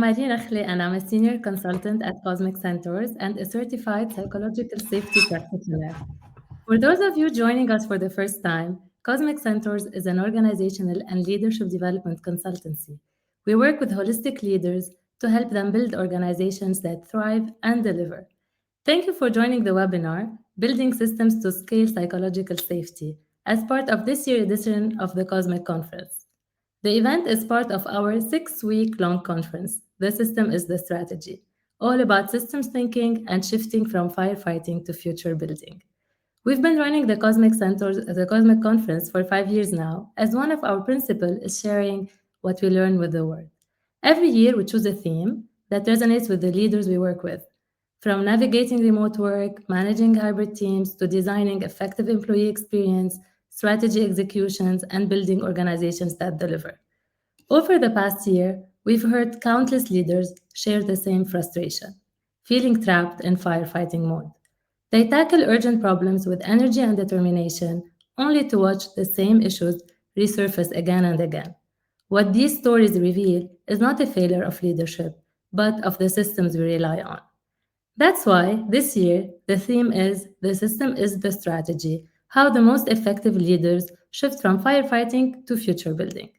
Marie Nakhle, and I'm a senior consultant at Cosmic Centaurs and a certified psychological safety practitioner. For those of you joining us for the first time, Cosmic Centaurs is an organizational and leadership development consultancy. We work with holistic leaders to help them build organizations that thrive and deliver. Thank you for joining the webinar, Building Systems to Scale Psychological Safety, as part of this year's edition of the Cosmic Conference. The event is part of our 6-week long conference. The system is the strategy, all about systems thinking and shifting from firefighting to future building. We've been running the Cosmic Conference for 5 years now, as one of our principles is sharing what we learn with the world. Every year, we choose a theme that resonates with the leaders we work with. From navigating remote work, managing hybrid teams, to designing effective employee experience, strategy executions, and building organizations that deliver. Over the past year, we've heard countless leaders share the same frustration, feeling trapped in firefighting mode. They tackle urgent problems with energy and determination, only to watch the same issues resurface again and again. What these stories reveal is not a failure of leadership, but of the systems we rely on. That's why this year the theme is The System is the Strategy, how the most effective leaders shift from firefighting to future building.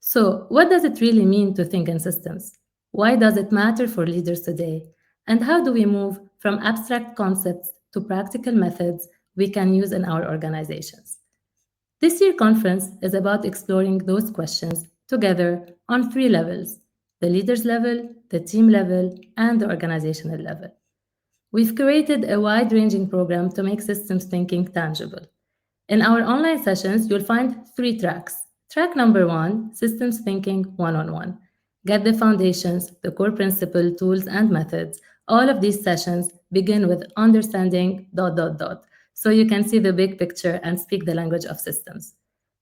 So, what does it really mean to think in systems? Why does it matter for leaders today? And how do we move from abstract concepts to practical methods we can use in our organizations? This year's conference is about exploring those questions together on 3 levels: the leaders level, the team level, and the organizational level. We've created a wide ranging program to make systems thinking tangible. In our online sessions, you'll find 3 tracks. Track number 1, Systems Thinking One-on-One. Get the foundations, the core principle, tools, and methods. All of these sessions begin with understanding ... so you can see the big picture and speak the language of systems.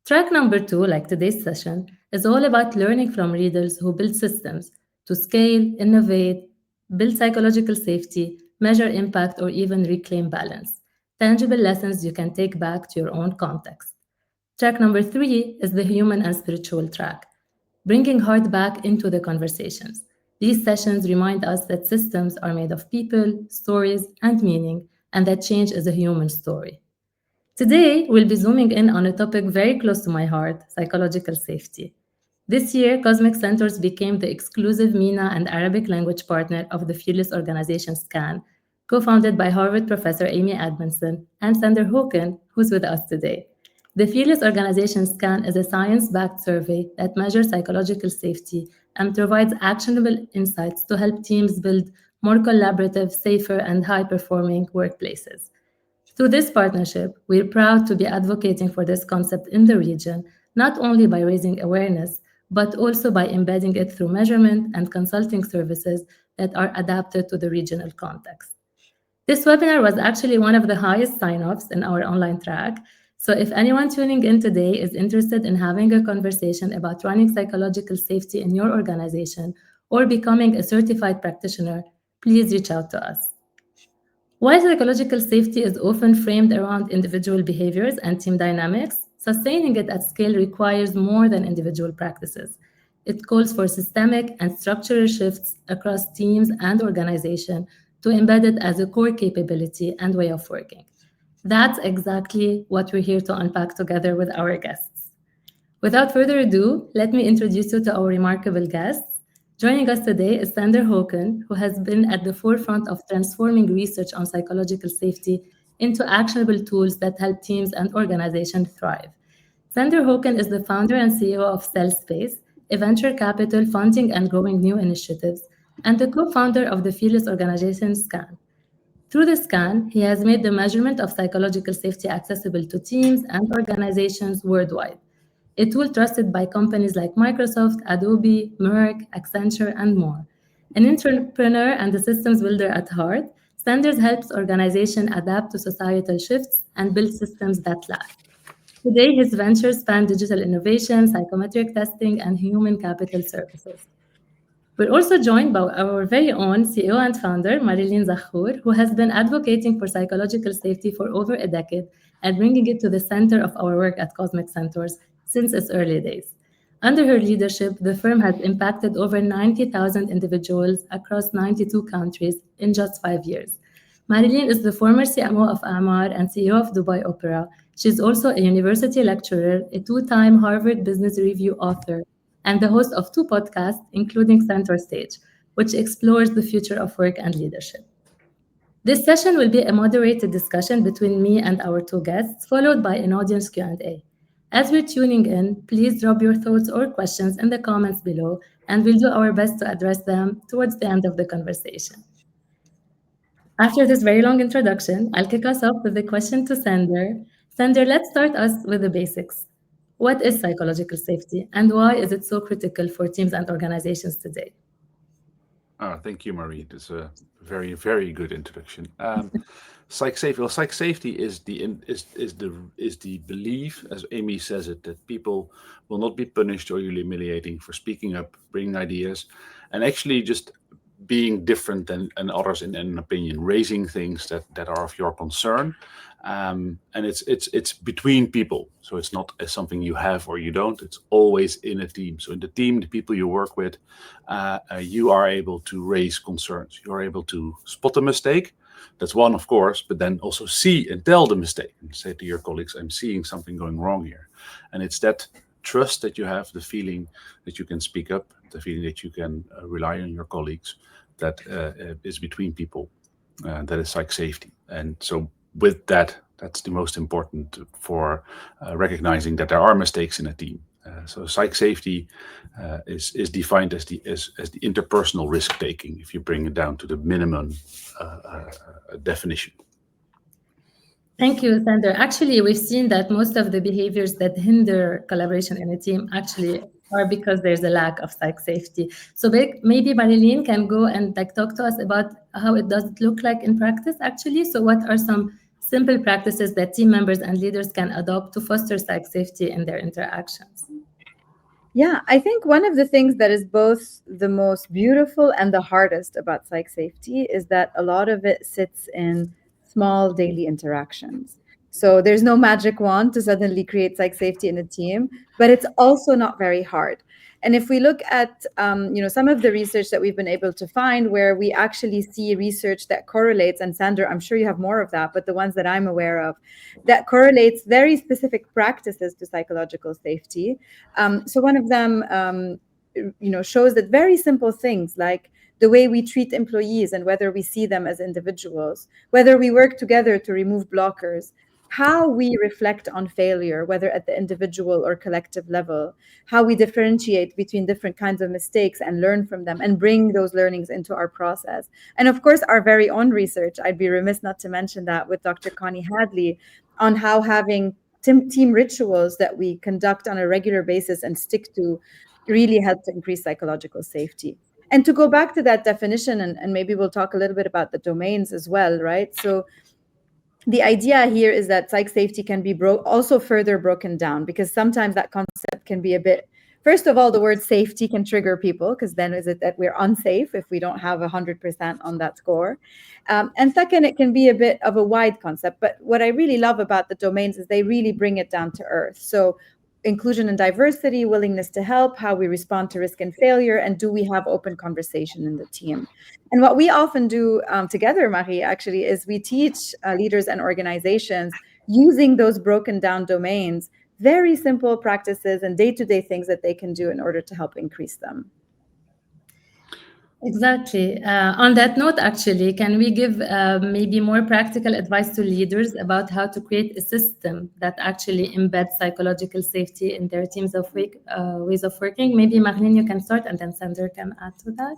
Track number 2, like today's session, is all about learning from leaders who build systems to scale, innovate, build psychological safety, measure impact, or even reclaim balance. Tangible lessons you can take back to your own context. Track number 3 is the human and spiritual track, bringing heart back into the conversations. These sessions remind us that systems are made of people, stories, and meaning, and that change is a human story. Today, we'll be zooming in on a topic very close to my heart: psychological safety. This year, Cosmic Centaurs became the exclusive MENA and Arabic language partner of the fearless organization SCAN, co-founded by Harvard professor Amy Edmondson and Sander Hoeken, who's with us today. The fearless organization SCAN is a science-backed survey that measures psychological safety and provides actionable insights to help teams build more collaborative, safer, and high-performing workplaces. Through this partnership, we're proud to be advocating for this concept in the region, not only by raising awareness, but also by embedding it through measurement and consulting services that are adapted to the regional context. This webinar was actually one of the highest sign-offs in our online track. So if anyone tuning in today is interested in having a conversation about running psychological safety in your organization or becoming a certified practitioner, please reach out to us. While psychological safety is often framed around individual behaviors and team dynamics, sustaining it at scale requires more than individual practices. It calls for systemic and structural shifts across teams and organizations to embed it as a core capability and way of working. That's exactly what we're here to unpack together with our guests. Without further ado, let me introduce you to our remarkable guests. Joining us today is Sander Hoeken, who has been at the forefront of transforming research on psychological safety into actionable tools that help teams and organizations thrive. Sander Hoeken is the founder and CEO of CellSpace, a venture capital funding and growing new initiatives, and the co-founder of the fearless organization SCAN. Through the SCAN, he has made the measurement of psychological safety accessible to teams and organizations worldwide, a tool trusted by companies like Microsoft, Adobe, Merck, Accenture, and more. An entrepreneur and a systems builder at heart, Sanders helps organizations adapt to societal shifts and build systems that last. Today, his ventures span digital innovation, psychometric testing, and human capital services. We're also joined by our very own CEO and founder, Marilyn Zakhour, who has been advocating for psychological safety for over a decade and bringing it to the center of our work at Cosmic Centaurs since its early days. Under her leadership, the firm has impacted over 90,000 individuals across 92 countries in just 5 years. Marilyn is the former CMO of Amar and CEO of Dubai Opera. She's also a university lecturer, a two-time Harvard Business Review author, and the host of two podcasts, including Center Stage, which explores the future of work and leadership. This session will be a moderated discussion between me and our two guests, followed by an audience Q&A. As we're tuning in, please drop your thoughts or questions in the comments below, and we'll do our best to address them towards the end of the conversation. After this very long introduction, I'll kick us off with a question to Sander. Sander, let's start us with the basics. What is psychological safety, and why is it so critical for teams and organizations today? Thank you, Marie. That's a very, very good introduction. Psych safety is the belief, as Amy says it, that people will not be punished or humiliating for speaking up, bringing ideas, and actually just being different than others in an opinion, raising things that are of your concern. And it's between people, so it's not as something you have or you don't. It's always in a team. So in the team, the people you work with, you are able to raise concerns. You are able to spot a mistake. That's one, of course, but then also see and tell the mistake and say to your colleagues, I'm seeing something going wrong here. And it's that trust that you have, the feeling that you can speak up, the feeling that you can rely on your colleagues, that is between people. That is psych safety. And so with that, that's the most important for recognizing that there are mistakes in a team. So psych safety is defined as the interpersonal risk taking, if you bring it down to the minimum definition. Thank you, Sander. Actually, we've seen that most of the behaviors that hinder collaboration in a team actually are because there's a lack of psych safety. So maybe Marilyn can go and talk to us about how it does look like in practice, actually. So what are some simple practices that team members and leaders can adopt to foster psych safety in their interactions? Yeah, I think one of the things that is both the most beautiful and the hardest about psych safety is that a lot of it sits in small daily interactions. So there's no magic wand to suddenly create psych safety in a team, but it's also not very hard. And if we look at some of the research that we've been able to find, where we actually see research that correlates, and Sander, I'm sure you have more of that, but the ones that I'm aware of, that correlates very specific practices to psychological safety. So one of them, shows that very simple things like the way we treat employees and whether we see them as individuals, whether we work together to remove blockers, how we reflect on failure, whether at the individual or collective level, how we differentiate between different kinds of mistakes and learn from them and bring those learnings into our process. And of course, our very own research, I'd be remiss not to mention that, with Dr. Connie Hadley, on how having team rituals that we conduct on a regular basis and stick to really help to increase psychological safety. And to go back to that definition, and maybe we'll talk a little bit about the domains as well, right? So the idea here is that psych safety can be also further broken down, because sometimes that concept can be a bit, first of all, the word safety can trigger people, because then is it that we're unsafe if we don't have 100% on that score? And second, it can be a bit of a wide concept. But what I really love about the domains is they really bring it down to earth. So inclusion and diversity, willingness to help, how we respond to risk and failure, and do we have open conversation in the team? And what we often do together, Marie, actually, is we teach leaders and organizations using those broken down domains, very simple practices and day-to-day things that they can do in order to help increase them. Exactly. On that note, actually, can we give maybe more practical advice to leaders about how to create a system that actually embeds psychological safety in their teams of ways of working? Maybe Marilyn, you can start, and then Sander can add to that.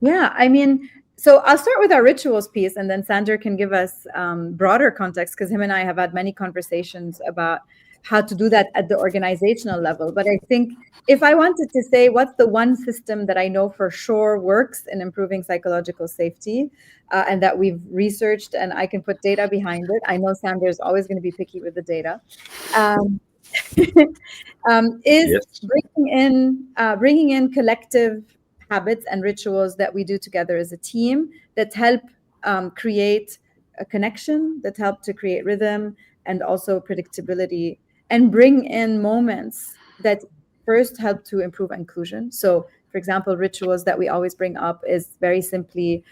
Yeah, I mean, so I'll start with our rituals piece, and then Sander can give us broader context, because him and I have had many conversations about how to do that at the organizational level. But I think if I wanted to say what's the one system that I know for sure works in improving psychological safety, and that we've researched and I can put data behind it, I know Sander is always going to be picky with the data, is Yes. bringing in collective habits and rituals that we do together as a team that help create a connection, that help to create rhythm and also predictability, and bring in moments that first help to improve inclusion. So, for example, rituals that we always bring up is very simply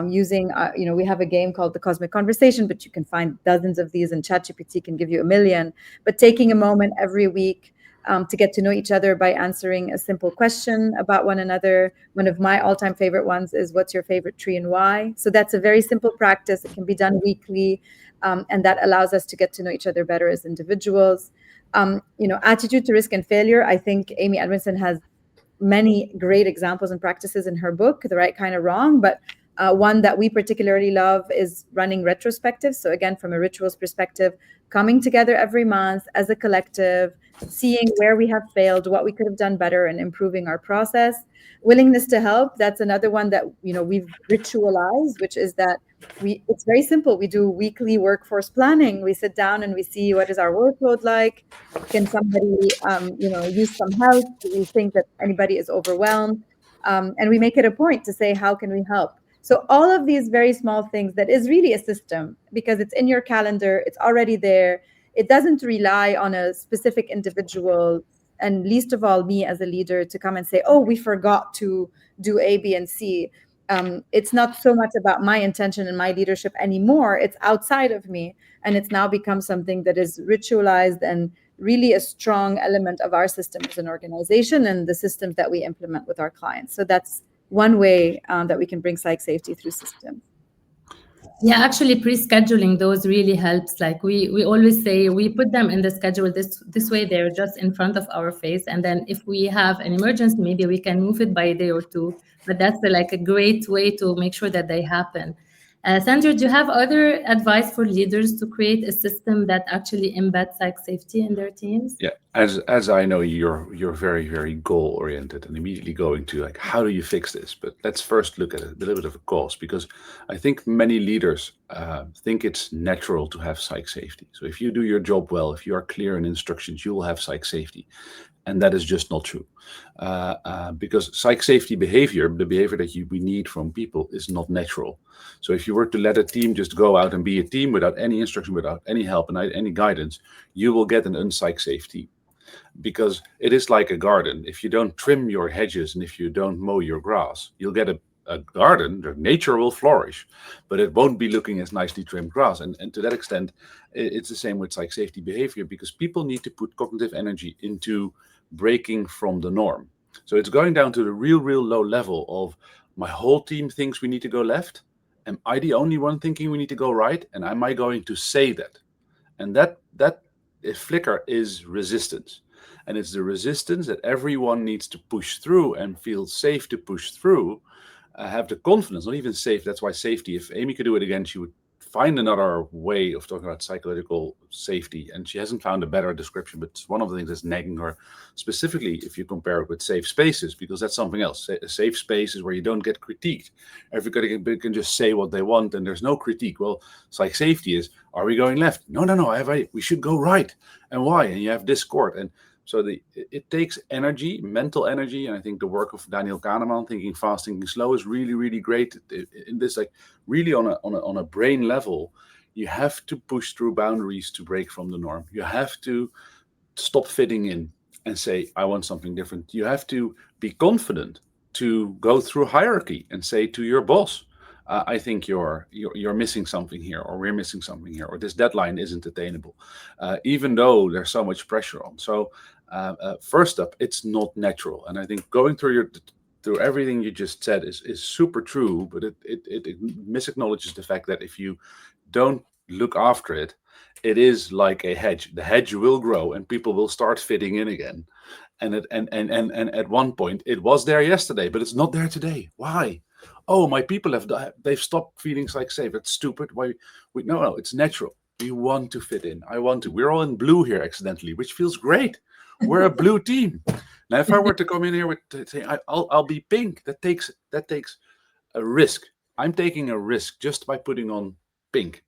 using, we have a game called the Cosmic Conversation, but you can find dozens of these, and ChatGPT can give you a million. But taking a moment every week to get to know each other by answering a simple question about one another. One of my all-time favorite ones is, what's your favorite tree and why? So that's a very simple practice. It can be done weekly, and that allows us to get to know each other better as individuals. Attitude to risk and failure. I think Amy Edmondson has many great examples and practices in her book, The Right Kind of Wrong. But one that we particularly love is running retrospectives. So again, from a rituals perspective, coming together every month as a collective, seeing where we have failed, what we could have done better, and improving our process. Willingness to help. That's another one that we've ritualized, which is that it's very simple. We do weekly workforce planning. We sit down and we see, what is our workload like? Can somebody use some help? Do we think that anybody is overwhelmed? And we make it a point to say, how can we help? So all of these very small things, that is really a system, because it's in your calendar, it's already there. It doesn't rely on a specific individual, and least of all me as a leader, to come and say, oh, we forgot to do A, B, and C. It's not so much about my intention and my leadership anymore. It's outside of me, and it's now become something that is ritualized and really a strong element of our system as an organization and the systems that we implement with our clients. So that's one way that we can bring psych safety through systems. Yeah, actually pre-scheduling those really helps. Like we always say, we put them in the schedule this way, they're just in front of our face. And then if we have an emergency, maybe we can move it by a day or two. But that's like a great way to make sure that they happen. Sandra, do you have other advice for leaders to create a system that actually embeds psych safety in their teams? Yeah, as I know, you're very, very goal oriented and immediately going to, like, how do you fix this? But let's first look at a little bit of a cause, because I think many leaders think it's natural to have psych safety. So if you do your job well, if you are clear in instructions, you will have psych safety. And that is just not true, because psych safety behavior, the behavior that we need from people, is not natural. So if you were to let a team just go out and be a team without any instruction, without any help and any guidance, you will get an unpsych safe team, because it is like a garden. If you don't trim your hedges and if you don't mow your grass, you'll get a garden. The nature will flourish, but it won't be looking as nicely trimmed grass. And to that extent, it's the same with psych safety behavior, because people need to put cognitive energy into breaking from the norm. So it's going down to the real low level of, my whole team thinks we need to go left. Am I the only one thinking we need to go right? And am I going to say that? And that flicker is resistance. And it's the resistance that everyone needs to push through and feel safe to push through, have the confidence, not even safe. That's why safety, if Amy could do it again, she would find another way of talking about psychological safety. And she hasn't found a better description, but it's one of the things that's nagging her, specifically if you compare it with safe spaces, because that's something else. A safe space is where you don't get critiqued. Everybody can just say what they want and there's no critique. Well, psych safety is, are we going left? No, we should go right. And why? And you have discord. And so it takes energy, mental energy, and I think the work of Daniel Kahneman, Thinking Fast, Thinking Slow, is really, really great. In this, like, really on a brain level, you have to push through boundaries to break from the norm. You have to stop fitting in and say, I want something different. You have to be confident to go through hierarchy and say to your boss, I think you're missing something here, or we're missing something here, or this deadline isn't attainable, even though there's so much pressure on. So first up, it's not natural. And I think going through everything you just said is super true, but it misacknowledges the fact that if you don't look after it, it is like a hedge. The hedge will grow and people will start fitting in again. And at one point it was there yesterday, but it's not there today. Why? Oh, my people they've stopped feeling like safe. It's stupid. Why? No, it's natural. We want to fit in. I want to. We're all in blue here accidentally, which feels great. We're a blue team. Now, if I were to come in here with say I'll be pink, that takes a risk. I'm taking a risk just by putting on pink.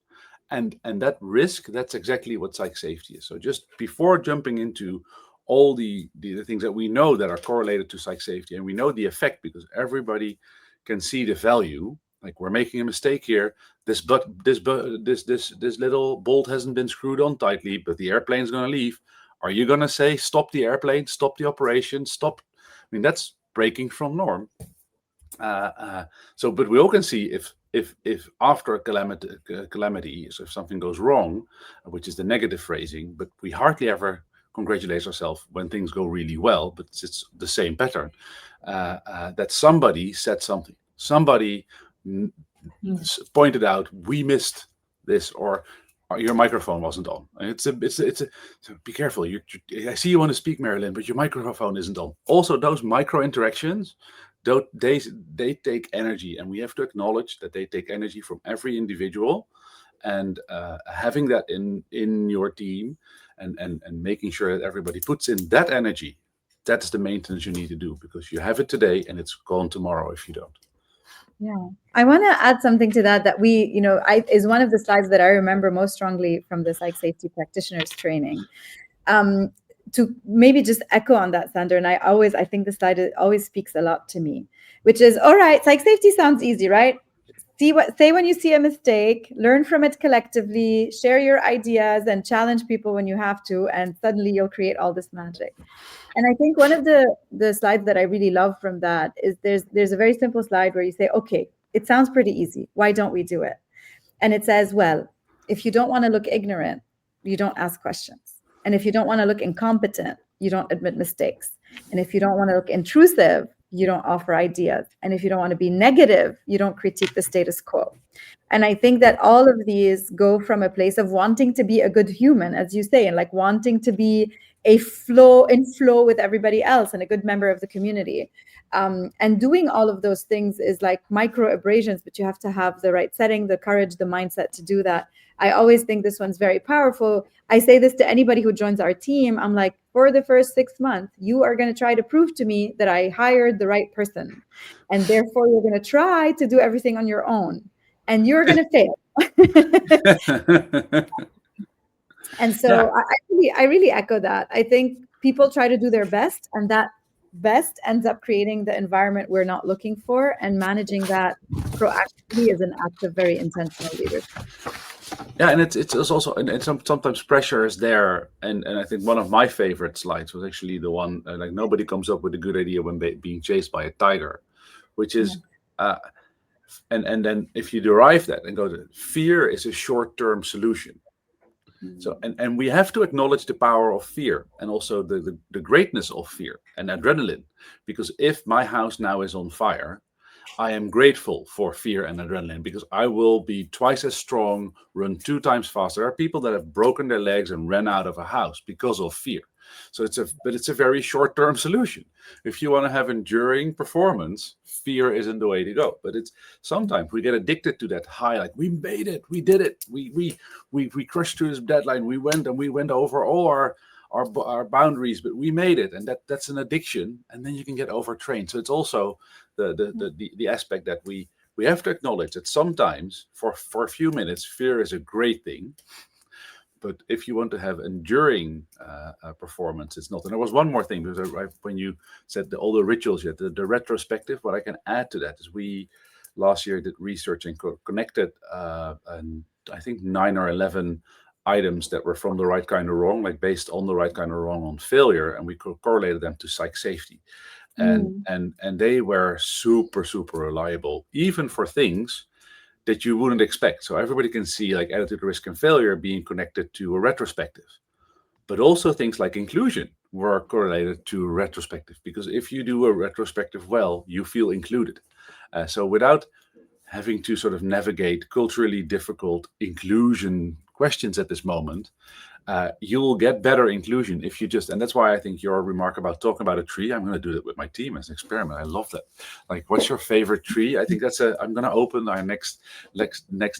And that risk, that's exactly what psych safety is. So just before jumping into all the things that we know that are correlated to psych safety, and we know the effect because everybody can see the value. Like, we're making a mistake here. This little bolt hasn't been screwed on tightly, but the airplane's going to leave. Are you going to say, stop the airplane, stop the operation, stop? I mean, that's breaking from norm. But we all can see if after a calamity, so if something goes wrong, which is the negative phrasing, but we hardly ever congratulate ourselves when things go really well, but it's the same pattern, that somebody said something. Somebody pointed out, we missed this, or your microphone wasn't on. And so be careful. I see you want to speak, Marilyn, but your microphone isn't on. Also, those micro interactions, they take energy, and we have to acknowledge that they take energy from every individual. And having that in your team, and making sure that everybody puts in that energy, that's the maintenance you need to do, because you have it today and it's gone tomorrow if you don't. Yeah, I want to add something to that is one of the slides that I remember most strongly from the psych safety practitioners training. To maybe just echo on that, Sander, and I think the slide always speaks a lot to me, which is, all right, psych safety sounds easy, right? Say when you see a mistake, learn from it collectively, share your ideas, and challenge people when you have to, and suddenly you'll create all this magic. And I think one of the slides that I really love from that is there's a very simple slide where you say, okay, it sounds pretty easy. Why don't we do it? And it says, well, if you don't want to look ignorant, you don't ask questions. And if you don't want to look incompetent, you don't admit mistakes. And if you don't want to look intrusive, you don't offer ideas. And if you don't want to be negative, you don't critique the status quo. And I think that all of these go from a place of wanting to be a good human, as you say, and like wanting to be in flow with everybody else and a good member of the community. And doing all of those things is like micro abrasions, but you have to have the right setting, the courage, the mindset to do that. I always think this one's very powerful. I say this to anybody who joins our team. I'm like, for the first 6 months, you are going to try to prove to me that I hired the right person. And therefore, you're going to try to do everything on your own. And you're going to fail. And so I really echo that. I think people try to do their best, and that best ends up creating the environment we're not looking for, and managing that proactively is an act of very intentional leadership. Yeah, and it's also, and sometimes pressure is there, and I think one of my favorite slides was actually the one like, nobody comes up with a good idea when being chased by a tiger, which is and then if you derive that and go to fear is a short-term solution. So and we have to acknowledge the power of fear, and also the greatness of fear and adrenaline, because if my house now is on fire, I am grateful for fear and adrenaline, because I will be twice as strong, run 2 times faster. There are people that have broken their legs and ran out of a house because of fear. So it's a very short-term solution. If you want to have enduring performance, fear isn't the way to go. But it's sometimes we get addicted to that high, like we made it, we did it, we crushed through this deadline, we went over all our boundaries, but we made it, and that's an addiction, and then you can get overtrained. So it's also the aspect that we have to acknowledge that sometimes for a few minutes fear is a great thing, but if you want to have enduring performance, it's not. And there was one more thing, because when you said all the rituals, yet the retrospective, what I can add to that is we last year did research and connected and I think 9 or 11 items that were from the right kind of wrong, like based on the right kind of wrong on failure, and we correlated them to psych safety, and they were super reliable, even for things that you wouldn't expect. So everybody can see like attitude, risk, and failure being connected to a retrospective, but also things like inclusion were correlated to retrospective, because if you do a retrospective well, you feel included. So without having to sort of navigate culturally difficult inclusion questions at this moment, you will get better inclusion if you just, and that's why I think your remark about talking about a tree, I'm going to do that with my team as an experiment. I love that. Like, what's your favorite tree? I think I'm going to open our next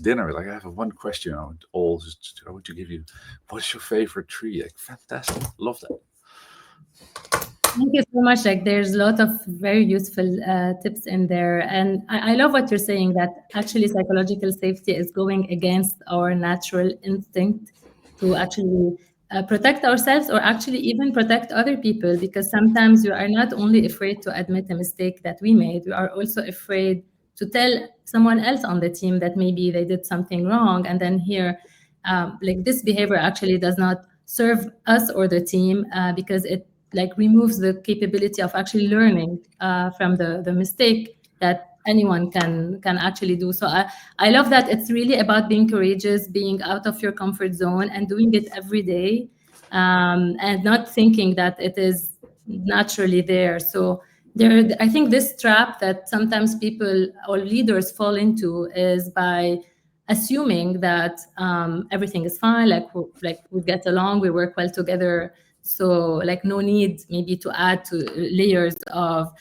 dinner. Like, I have one question. I want to give you, what's your favorite tree? Like, fantastic. Love that. Thank you so much. Like, there's a lot of very useful tips in there. And I love what you're saying, that actually psychological safety is going against our natural instinct to actually protect ourselves, or actually even protect other people, because sometimes we are not only afraid to admit a mistake that we made, we are also afraid to tell someone else on the team that maybe they did something wrong, and then hear like this behavior actually does not serve us or the team, because it like removes the capability of actually learning from the mistake that anyone can actually do. So I love that it's really about being courageous, being out of your comfort zone and doing it every day, and not thinking that it is naturally there. So there, I think this trap that sometimes people or leaders fall into is by assuming that everything is fine, like we get along, we work well together. So like no need maybe to add to layers of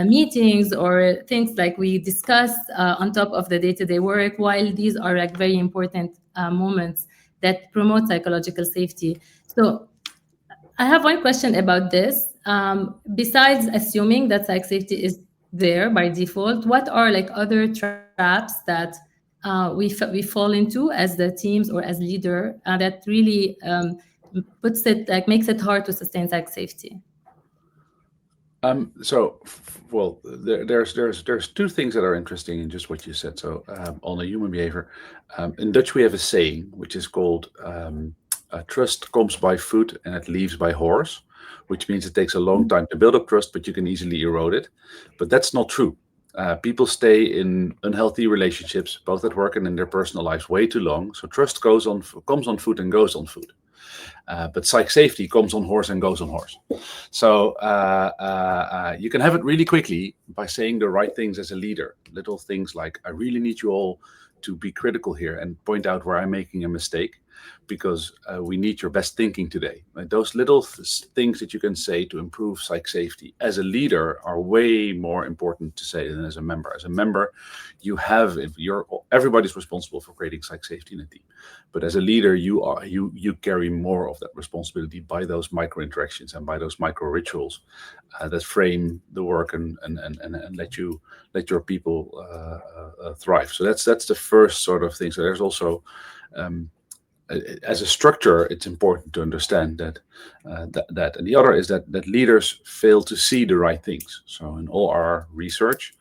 meetings or things like we discuss on top of the day-to-day work, while these are like very important moments that promote psychological safety. So I have one question about this. Besides assuming that psych safety is there by default, what are like other traps that we fall into as the teams or as leader that really puts it like makes it hard to sustain psych safety? Well, there's two things that are interesting in just what you said. So on the human behavior, in Dutch we have a saying which is called "trust comes by foot and it leaves by horse," which means it takes a long time to build up trust, but you can easily erode it. But that's not true. People stay in unhealthy relationships, both at work and in their personal lives, way too long. So trust comes on foot and goes on foot. But psych safety comes on horse and goes on horse. So you can have it really quickly by saying the right things as a leader. Little things like, I really need you all to be critical here and point out where I'm making a mistake, because we need your best thinking today. Right? Those little things that you can say to improve psych safety as a leader are way more important to say than as a member. As a member, everybody's responsible for creating psych safety in a team. But as a leader, you carry more of that responsibility by those micro interactions and by those micro rituals that frame the work and let your people thrive. So that's the first sort of thing. So there's also as a structure, it's important to understand that and the other is that leaders fail to see the right things. So in all our research,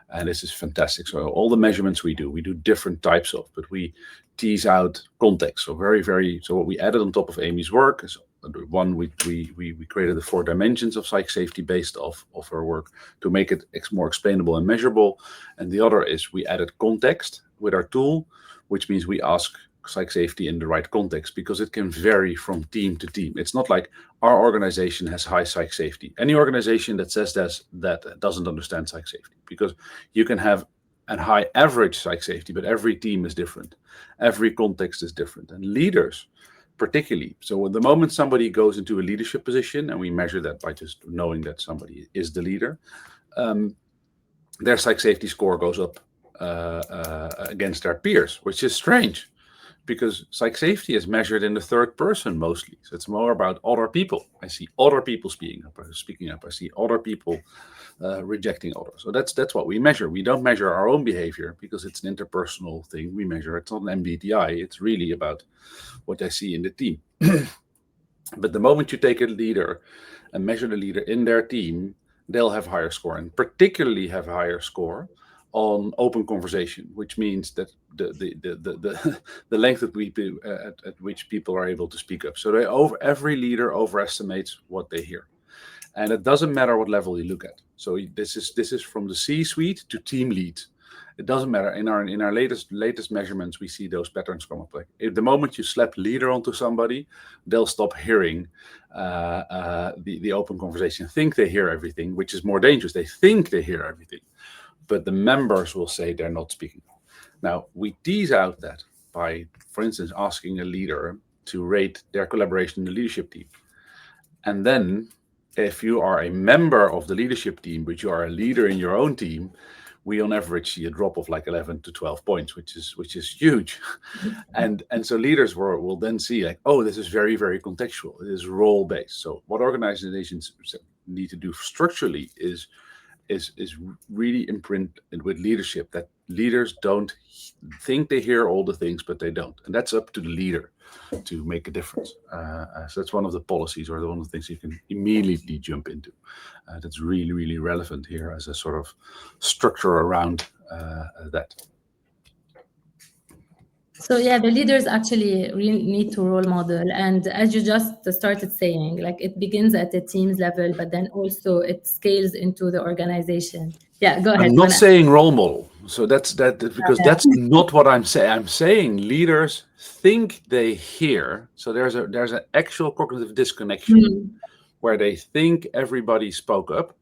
and this is fantastic. So all the measurements we do different types of, but we tease out context. So so what we added on top of Amy's work is one, we created the 4 dimensions of psych safety based off her work to make it more explainable and measurable. And the other is we added context with our tool, which means we ask psych safety in the right context, because it can vary from team to team. It's not like our organization has high psych safety. Any organization that says that doesn't understand psych safety, because you can have a high average psych safety, but every team is different. Every context is different. And leaders, particularly. So the moment somebody goes into a leadership position, and we measure that by just knowing that somebody is the leader, their psych safety score goes up against their peers, which is strange, because psych safety is measured in the third person mostly. So it's more about other people. I see other people speaking up. I see other people rejecting others. So that's what we measure. We don't measure our own behavior because it's an interpersonal thing. We measure it's not an MBTI. It's really about what I see in the team. But the moment you take a leader and measure the leader in their team, they'll have higher score, and particularly have higher score on open conversation, which means that the length at which people are able to speak up. So every leader overestimates what they hear, and it doesn't matter what level you look at. So this is from the C-suite to team lead. It doesn't matter. In our latest measurements, we see those patterns come up. Like if the moment you slap leader onto somebody, they'll stop hearing the open conversation. Think they hear everything, which is more dangerous. They think they hear everything, but the members will say they're not speaking. Now, we tease out that by, for instance, asking a leader to rate their collaboration in the leadership team. And then if you are a member of the leadership team, but you are a leader in your own team, we on average see a drop of like 11 to 12 points, which is huge. And so leaders will then see like, oh, this is very, very contextual. It is role-based. So what organizations need to do structurally is really imprint with leadership, that leaders don't think they hear all the things, but they don't. And that's up to the leader to make a difference. So that's one of the policies, or one of the things you can immediately jump into. That's really, really relevant here as a sort of structure around that. So yeah, the leaders actually really need to role model, and as you just started saying, like it begins at the team's level, but then also it scales into the organization. Yeah, go ahead. I'm You not wanna? saying role model. So because Yeah. that's not what I'm saying. I'm saying leaders think they hear. So there's an actual cognitive disconnection Mm. where they think everybody spoke up,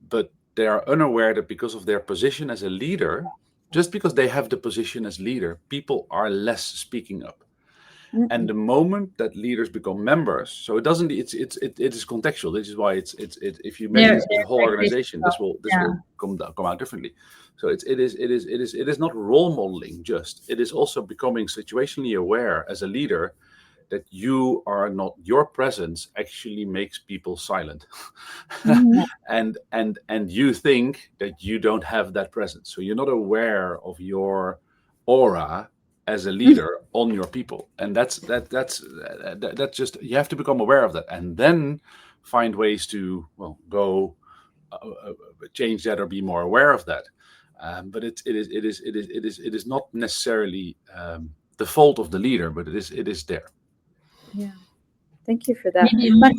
but they are unaware that because of their position as a leader, just because they have the position as leader, people are less speaking up. And Mm-mm. the moment that leaders become members, so it doesn't, it is contextual. This is why if you measure this as a They're whole like, organization, this yeah. will come out differently. So it is not role modeling, just it is also becoming situationally aware as a leader that you are not, your presence actually makes people silent. Mhm. And you think that you don't have that presence, so you're not aware of your aura as a leader on your people. And that's just, you have to become aware of that, and then find ways to, well, go change that or be more aware of that. But it is not necessarily the fault of the leader, but it is there. Yeah. Thank you for that. Maybe But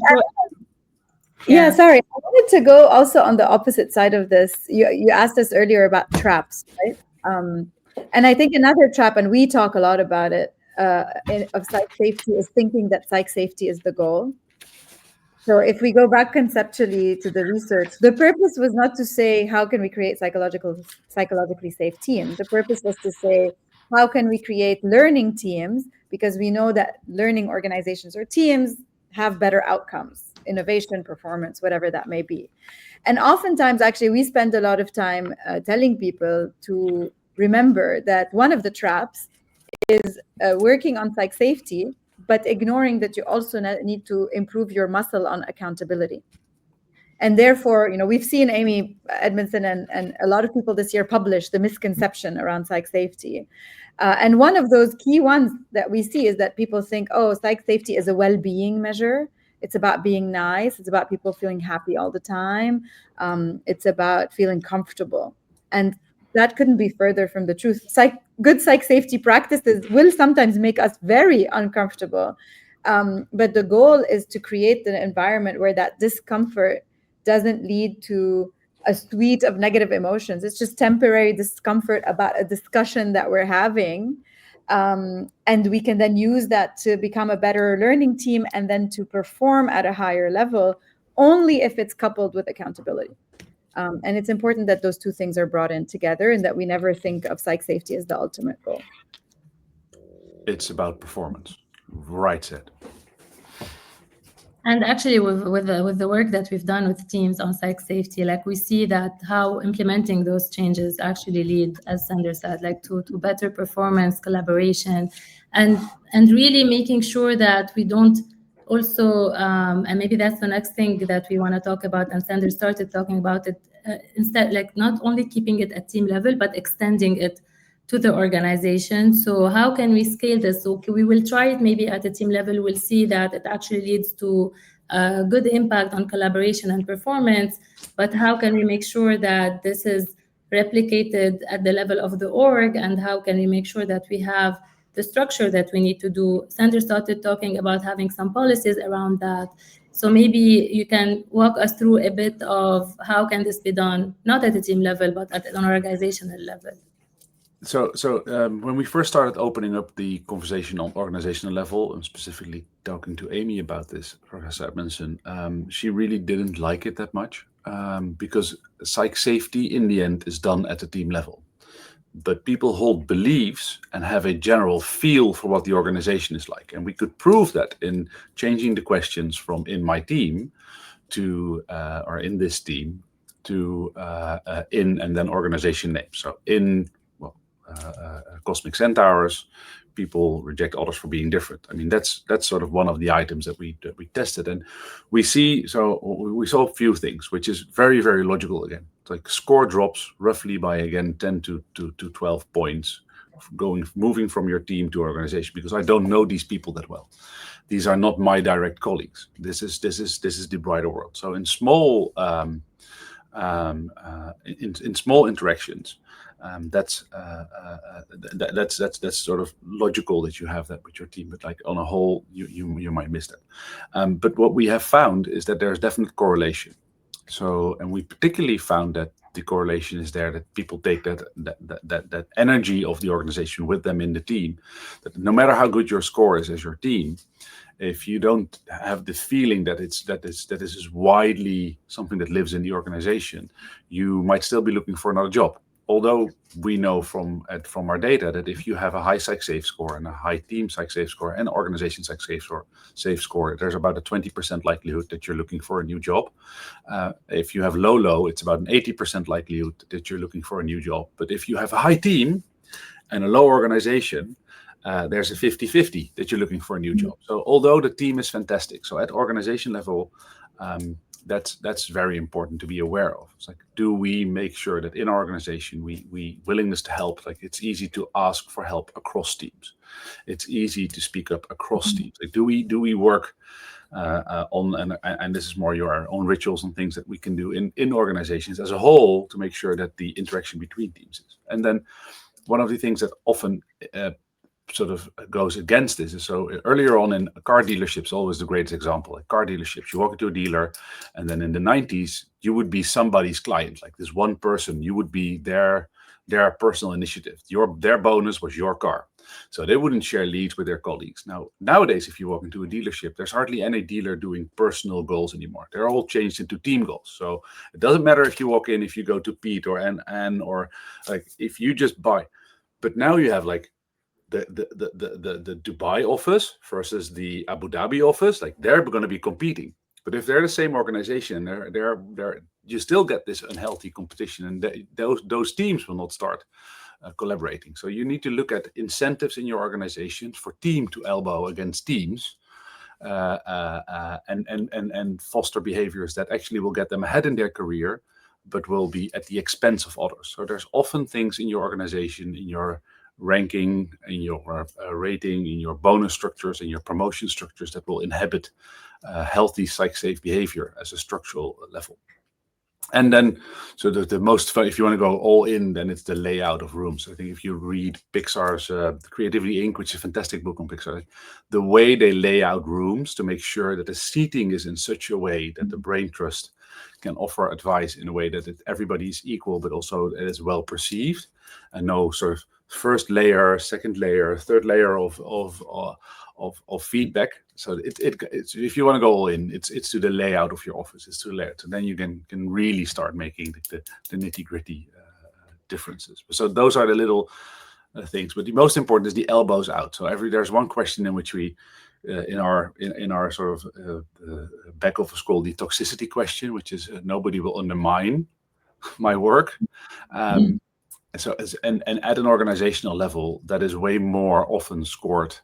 yeah, yeah. sorry. I wanted to go also on the opposite side of this. You asked us earlier about traps, right? And I think another trap, and we talk a lot about it, of psych safety is thinking that psych safety is the goal. So if we go back conceptually to the research, the purpose was not to say how can we create psychologically safe teams. The purpose was to say how can we create learning teams, because we know that learning organizations or teams have better outcomes, innovation, performance, whatever that may be. And oftentimes, actually, we spend a lot of time telling people to remember that one of the traps is working on psych safety, but ignoring that you also need to improve your muscle on accountability. And therefore, we've seen Amy Edmondson and a lot of people this year publish the misconception around psych safety. And one of those key ones that we see is that people think, oh, psych safety is a well-being measure. It's about being nice. It's about people feeling happy all the time. It's about feeling comfortable. And that couldn't be further from the truth. Good psych safety practices will sometimes make us very uncomfortable. But the goal is to create an environment where that discomfort doesn't lead to a suite of negative emotions. It's just temporary discomfort about a discussion that we're having. And we can then use that to become a better learning team and then to perform at a higher level, only if it's coupled with accountability. And it's important that those two things are brought in together and that we never think of psych safety as the ultimate goal. It's about performance. Right said. And actually, with the work that we've done with teams on psych safety, like we see that how implementing those changes actually lead, as Sander said, like to better performance, collaboration, and really making sure that we don't also, and maybe that's the next thing that we want to talk about. And Sander started talking about it instead, like not only keeping it at team level, but extending it to the organization. So how can we scale this? So we will try it maybe at a team level. We'll see that it actually leads to a good impact on collaboration and performance. But how can we make sure that this is replicated at the level of the org? And how can we make sure that we have the structure that we need to do? Sandra started talking about having some policies around that. So maybe you can walk us through a bit of how can this be done, not at a team level, but at an organizational level. So when we first started opening up the conversation on organizational level, and specifically talking to Amy about this, Professor Edmondson, she really didn't like it that much, because psych safety in the end is done at the team level. But people hold beliefs and have a general feel for what the organization is like. And we could prove that in changing the questions from in my team to, or in this team, to in and then organization name. So in Cosmic Centaurs, people reject others for being different. I mean, that's sort of one of the items that we tested, and we saw a few things, which is very, very logical. Again, it's like score drops roughly by, again, 10 to 12 points, moving from your team to organization, because I don't know these people that well. These are not my direct colleagues. This is the brighter world. So in small in small interactions, that's sort of logical that you have that with your team. But like on a whole, you might miss that. But what we have found is that there's definite correlation. So, and we particularly found that the correlation is there, that people take that energy of the organization with them in the team. That no matter how good your score is as your team, if you don't have the feeling that this is widely something that lives in the organization, you might still be looking for another job. Although we know from our data that if you have a high PsychSafe score and a high team PsychSafe score and organization PsychSafe score, there's about a 20% likelihood that you're looking for a new job. If you have low, it's about an 80% likelihood that you're looking for a new job. But if you have a high team and a low organization, there's a 50-50 that you're looking for a new job. So although the team is fantastic, so at organization level, that's very important to be aware of. It's like, do we make sure that in our organization we willingness to help? Like, it's easy to ask for help across teams. It's easy to speak up across teams. Like, do we work on, and this is more your own rituals and things that we can do in organizations as a whole to make sure that the interaction between teams is. And then one of the things that often sort of goes against this is, so earlier on in car dealerships, always the greatest example. Like car dealerships, you walk into a dealer, and then in the 90s, you would be somebody's client, like this one person. You would be their personal initiative. Their bonus was your car. So they wouldn't share leads with their colleagues. Nowadays, if you walk into a dealership, there's hardly any dealer doing personal goals anymore. They're all changed into team goals. So it doesn't matter if you walk in, if you go to Pete or Anne, or like if you just buy. But now you have like the Dubai office versus the Abu Dhabi office. Like, they're going to be competing. But if they're the same organization, you still get this unhealthy competition, and those teams will not start collaborating. So you need to look at incentives in your organization for team to elbow against teams, and foster behaviors that actually will get them ahead in their career, but will be at the expense of others. So there's often things in your organization, in your ranking, in your rating, in your bonus structures, in your promotion structures, that will inhibit healthy psych-safe behavior as a structural level. And then, so the most fun, if you want to go all in, then it's the layout of rooms. I think if you read Pixar's Creativity Inc., which is a fantastic book on Pixar, the way they lay out rooms to make sure that the seating is in such a way that the brain trust can offer advice in a way that everybody is equal, but also it is well perceived, and no sort of first layer, second layer, third layer of feedback. So it's if you want to go all in, it's to the layout of your office. It's to the layout, and then you can really start making the nitty gritty differences. So those are the little things. But the most important is the elbows out. So there's one question in which we in our sort of back office called the toxicity question, which is nobody will undermine my work. So and at an organizational level, that is way more often scored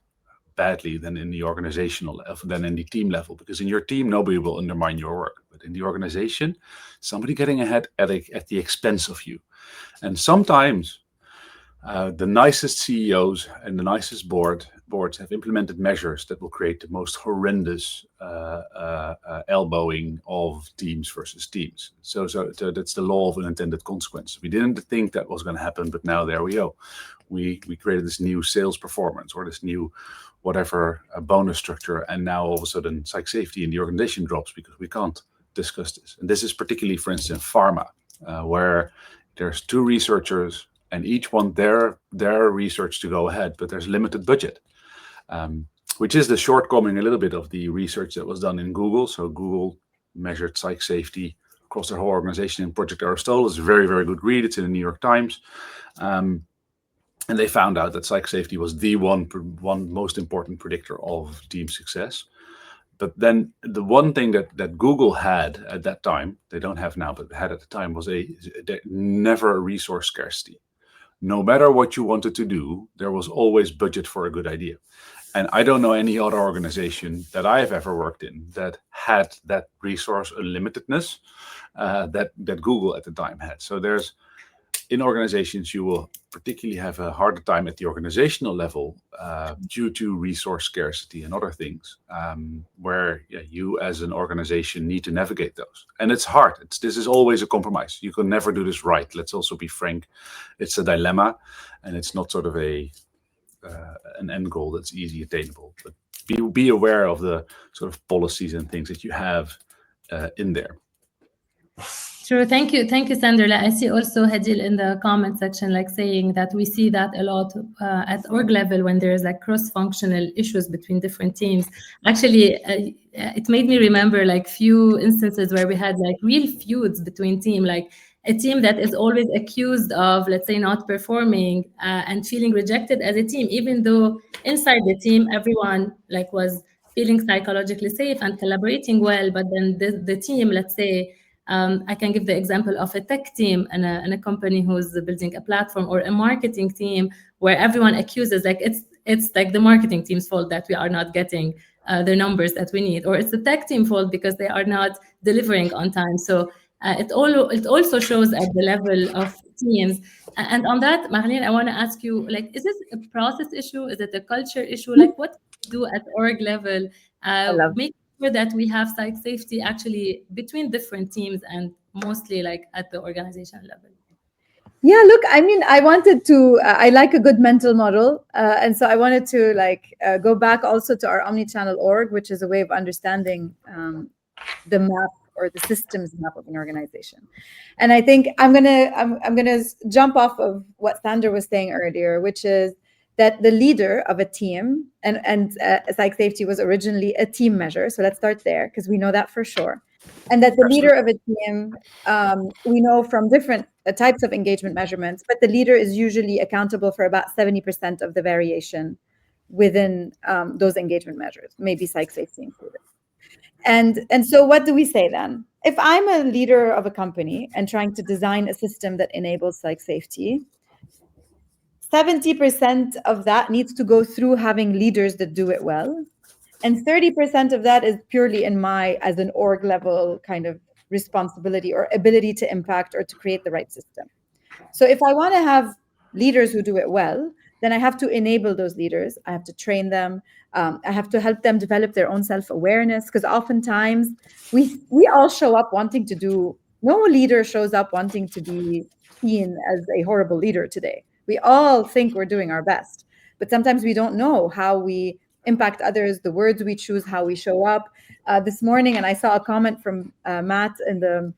badly than in the organizational level, than in the team level, because in your team nobody will undermine your work, but in the organization, somebody getting ahead at the expense of you. And sometimes the nicest CEOs and the nicest boards have implemented measures that will create the most horrendous elbowing of teams versus teams. So that's the law of unintended consequence. We didn't think that was going to happen, but now there we go. We created this new sales performance or this new whatever bonus structure, and now all of a sudden psych safety in the organization drops because we can't discuss this. And this is particularly, for instance, pharma, where there's two researchers and each want their research to go ahead, but there's limited budget, which is the shortcoming a little bit of the research that was done in Google. So Google measured psych safety across their whole organization in Project Aristotle. It's a very, very good read. It's in the New York Times. And they found out that psych safety was the one most important predictor of team success. But then the one thing that Google had at that time, they don't have now, but had at the time, was never a resource scarcity. No matter what you wanted to do, there was always budget for a good idea. And I don't know any other organization that I have ever worked in that had that resource unlimitedness that Google at the time had. So there's in organizations, you will particularly have a harder time at the organizational level due to resource scarcity and other things, where you as an organization need to navigate those. And it's hard. This is always a compromise. You can never do this right. Let's also be frank. It's a dilemma, and it's not sort of an end goal that's easy attainable. But be aware of the sort of policies and things that you have in there. True. Thank you, Sandra. I see also Hadil in the comment section, like saying that we see that a lot at org level when there's like cross-functional issues between different teams. Actually, it made me remember like few instances where we had like real feuds between team, like a team that is always accused of, let's say, not performing and feeling rejected as a team, even though inside the team everyone like was feeling psychologically safe and collaborating well. But then the team, let's say. I can give the example of a tech team in a company who's building a platform, or a marketing team where everyone accuses like it's like the marketing team's fault that we are not getting the numbers that we need, or it's the tech team fault because they are not delivering on time. So it also shows at the level of teams. And on that, Marilyn, I want to ask you, like, is this a process issue? Is it a culture issue? Like, what do we do at org level? I love Make sure that we have psych safety actually between different teams and mostly like at the organizational level. Yeah, look, I mean, I wanted to, I like a good mental model. And so I wanted to go back also to our omnichannel org, which is a way of understanding the map or the systems map of an organization. And I think I'm gonna jump off of what Sandra was saying earlier, which is that the leader of a team, and psych safety was originally a team measure. So let's start there, because we know that for sure. And that the leader of a team, we know from different types of engagement measurements, but the leader is usually accountable for about 70% of the variation within those engagement measures, maybe psych safety included. And so what do we say then? If I'm a leader of a company and trying to design a system that enables psych safety, 70% of that needs to go through having leaders that do it well. And 30% of that is purely in my, as an org level kind of responsibility or ability to impact or to create the right system. So if I want to have leaders who do it well, then I have to enable those leaders. I have to train them. I have to help them develop their own self-awareness, because oftentimes we all show up wanting to do, no leader shows up wanting to be seen as a horrible leader today. We all think we're doing our best, but sometimes we don't know how we impact others, the words we choose, how we show up. This morning, and I saw a comment from Matt in the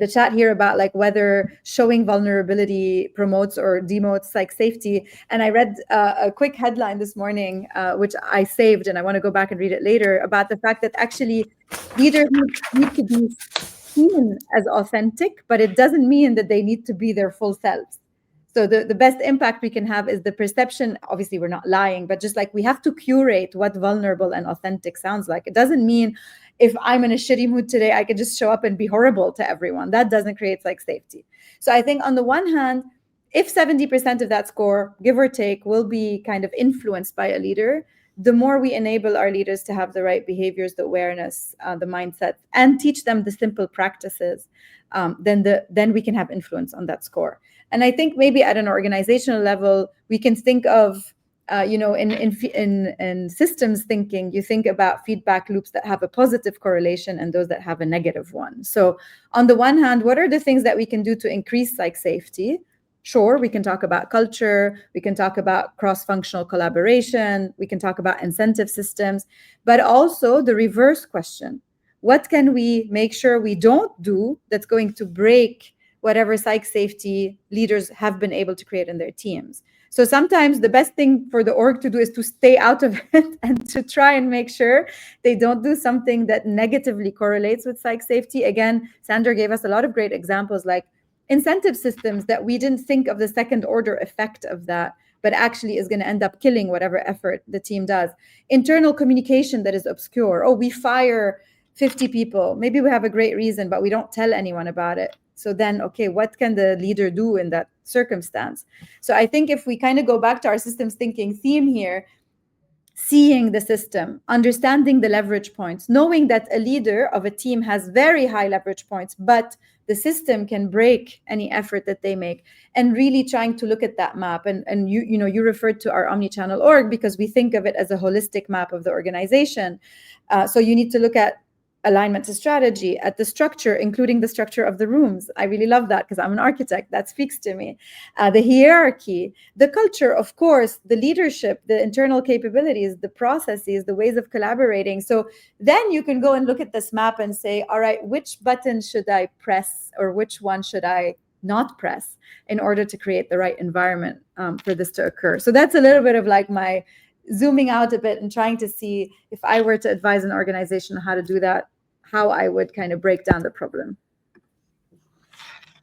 chat here about like whether showing vulnerability promotes or demotes psych safety. And I read a quick headline this morning, which I saved, and I want to go back and read it later, about the fact that actually leaders need to be seen as authentic, but it doesn't mean that they need to be their full selves. So the best impact we can have is the perception. Obviously, we're not lying, but just like we have to curate what vulnerable and authentic sounds like. It doesn't mean if I'm in a shitty mood today, I can just show up and be horrible to everyone. That doesn't create psych safety. So I think on the one hand, if 70% of that score, give or take, will be kind of influenced by a leader, the more we enable our leaders to have the right behaviors, the awareness, the mindset, and teach them the simple practices, then we can have influence on that score. And I think maybe at an organizational level, we can think of, in systems thinking, you think about feedback loops that have a positive correlation and those that have a negative one. So on the one hand, what are the things that we can do to increase psych safety? Sure, we can talk about culture, we can talk about cross-functional collaboration, we can talk about incentive systems, but also the reverse question. What can we make sure we don't do that's going to break whatever psych safety leaders have been able to create in their teams? So sometimes the best thing for the org to do is to stay out of it and to try and make sure they don't do something that negatively correlates with psych safety. Again, Sandra gave us a lot of great examples, like incentive systems that we didn't think of the second order effect of that, but actually is going to end up killing whatever effort the team does. Internal communication that is obscure. Oh, we fire 50 people. Maybe we have a great reason, but we don't tell anyone about it. So then, okay, what can the leader do in that circumstance? So I think if we kind of go back to our systems thinking theme here, seeing the system, understanding the leverage points, knowing that a leader of a team has very high leverage points, but the system can break any effort that they make, and really trying to look at that map. And you referred to our omnichannel org because we think of it as a holistic map of the organization. So you need to look at alignment to strategy, at the structure, including the structure of the rooms. I really love that because I'm an architect. That speaks to me. The hierarchy, the culture, of course, the leadership, the internal capabilities, the processes, the ways of collaborating. So then you can go and look at this map and say, all right, which button should I press or which one should I not press in order to create the right environment for this to occur? So that's a little bit of like my zooming out a bit and trying to see if I were to advise an organization how to do that, how I would kind of break down the problem.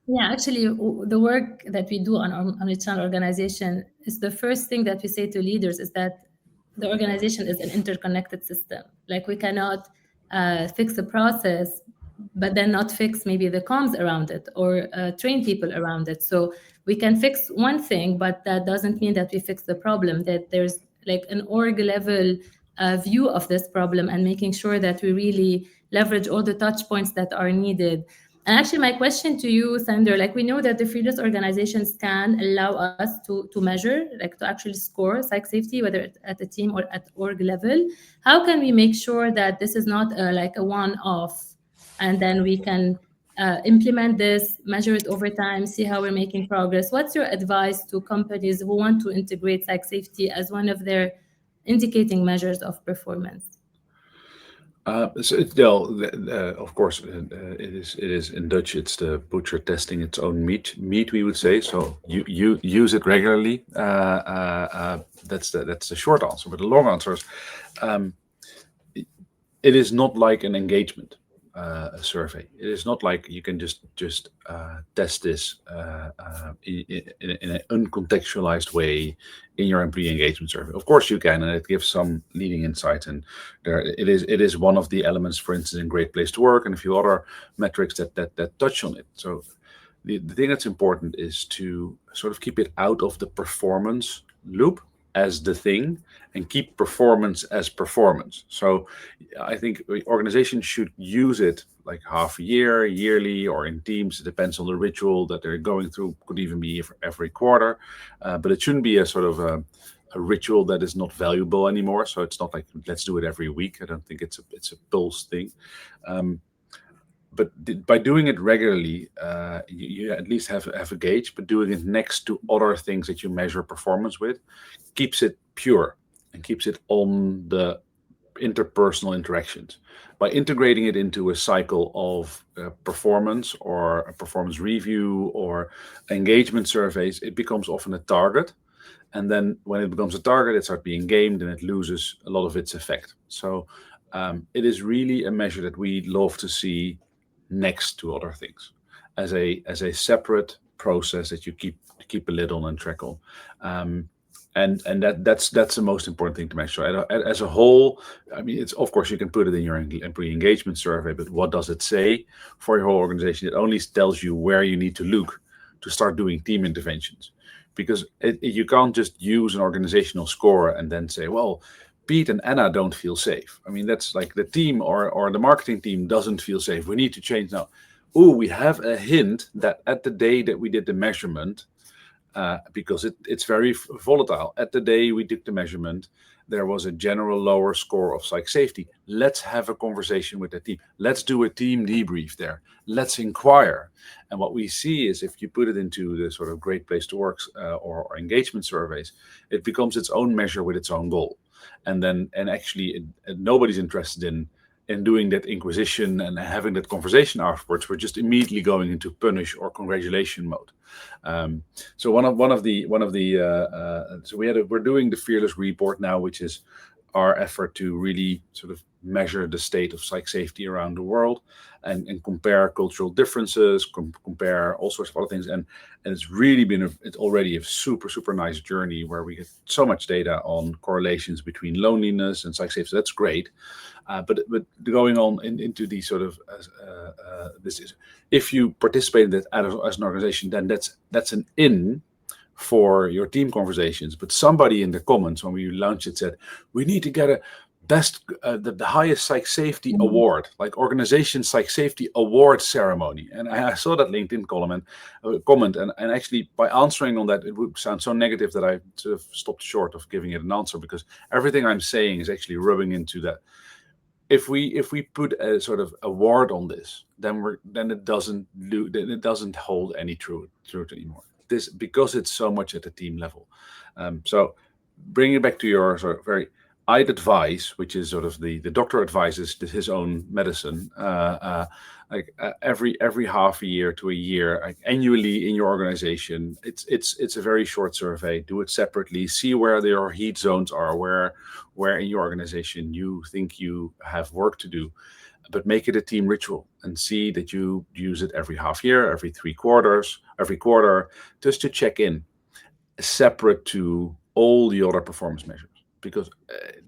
Yeah, actually, the work that we do on a channel organization is the first thing that we say to leaders is that the organization is an interconnected system. Like we cannot fix the process, but then not fix maybe the comms around it or train people around it. So we can fix one thing, but that doesn't mean that we fix the problem, that there's like an org level view of this problem and making sure that we really leverage all the touch points that are needed. And actually, my question to you, Sander, like we know that the fearless organizations can allow us to measure, like to actually score psych safety, whether it's at the team or at org level. How can we make sure that this is not like a one-off, and then we can implement this, measure it over time, see how we're making progress? What's your advice to companies who want to integrate psych safety as one of their indicating measures of performance? Of course, it is in Dutch. It's the butcher testing its own meat. We would say so. You use it regularly. That's the short answer. But the long answer is, it is not like an engagement survey. It is not like you can just test this in an uncontextualized way in your employee engagement survey. Of course you can, and it gives some leading insight. And it is one of the elements, for instance, in Great Place to Work and a few other metrics that touch on it. So the thing that's important is to sort of keep it out of the performance loop as the thing, and keep performance as performance. So I think organizations should use it like half a year, yearly, or in teams. It depends on the ritual that they're going through. Could even be every quarter, but it shouldn't be a sort of a ritual that is not valuable anymore. So it's not like let's do it every week. I don't think it's a pulse thing. But by doing it regularly, you at least have a gauge. But doing it next to other things that you measure performance with keeps it pure and keeps it on the interpersonal interactions. By integrating it into a cycle of performance or a performance review or engagement surveys, it becomes often a target. And then when it becomes a target, it starts being gamed and it loses a lot of its effect. So it is really a measure that we love to see next to other things as a separate process that you keep a lid on and track on. And that's the most important thing to make sure. As a whole, I mean, it's of course you can put it in your employee engagement survey, but what does it say for your whole organization? It only tells you where you need to look to start doing team interventions, because you can't just use an organizational score and then say, well, Pete and Anna don't feel safe. I mean, that's like the team or the marketing team doesn't feel safe. We need to change now. Oh, we have a hint that at the day that we did the measurement, because it's very volatile. At the day we did the measurement, there was a general lower score of psych safety. Let's have a conversation with the team. Let's do a team debrief there. Let's inquire. And what we see is if you put it into the sort of Great Place to Work or engagement surveys, it becomes its own measure with its own goal. And actually nobody's interested in doing that inquisition and having that conversation afterwards. We're just immediately going into punish or congratulation mode. So we're doing the Fearless Report now, which is our effort to really sort of measure the state of psych safety around the world and compare cultural differences, compare all sorts of other things. And it's really it's already a super, super nice journey where we get so much data on correlations between loneliness and psych safety. So that's great. But going on into the sort of this is, if you participate in that as an organization, then that's an in. for your team conversations. But somebody in the comments when we launched it said, we need to get a the highest psych safety award, like organization psych safety award ceremony. And I saw that LinkedIn comment, and actually by answering on that, it would sound so negative that I sort of stopped short of giving it an answer, because everything I'm saying is actually rubbing into that. If we put a sort of award on this, then it doesn't hold any truth anymore. This, because it's so much at the team level. So bringing it back to your sort of very, I'd advise, which is sort of the doctor advises his own medicine, every half a year to a year, like annually in your organization. It's a very short survey. Do it separately. See where your heat zones are, where in your organization you think you have work to do, but make it a team ritual and see that you use it every half year, every 3 quarters, every quarter, just to check in, separate to all the other performance measures. Because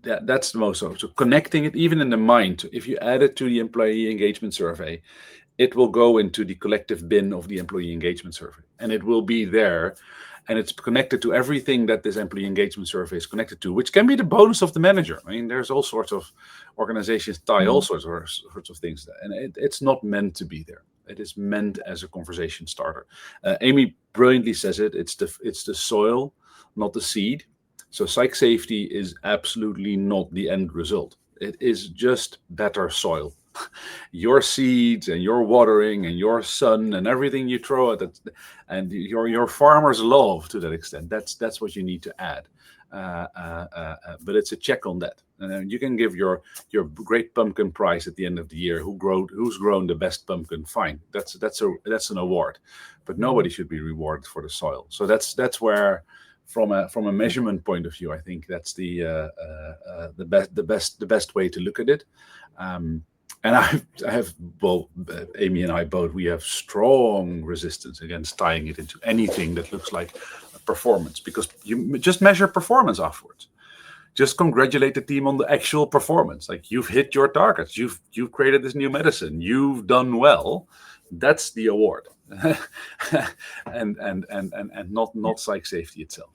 that's the most so connecting it even in the mind. If you add it to the employee engagement survey, it will go into the collective bin of the employee engagement survey, and it will be there, and it's connected to everything that this employee engagement survey is connected to, which can be the bonus of the manager. I mean, there's all sorts of organizations tie all sorts of things, and it's not meant to be there. It is meant as a conversation starter. Amy brilliantly says it. It's the soil, not the seed. So psych safety is absolutely not the end result. It is just better soil. Your seeds and your watering and your sun and everything you throw at it, and your farmer's love to that extent. That's what you need to add. But it's a check on that. And you can give your great pumpkin prize at the end of the year. Who's grown the best pumpkin? Fine, that's an award, but nobody should be rewarded for the soil. So that's where, from a measurement point of view, I think that's the best way to look at it. And I have, well, Amy and I both, we have strong resistance against tying it into anything that looks like performance, because you just measure performance afterwards. Just congratulate the team on the actual performance. Like, you've hit your targets, you've created this new medicine, you've done well. That's the award, and not psych safety itself.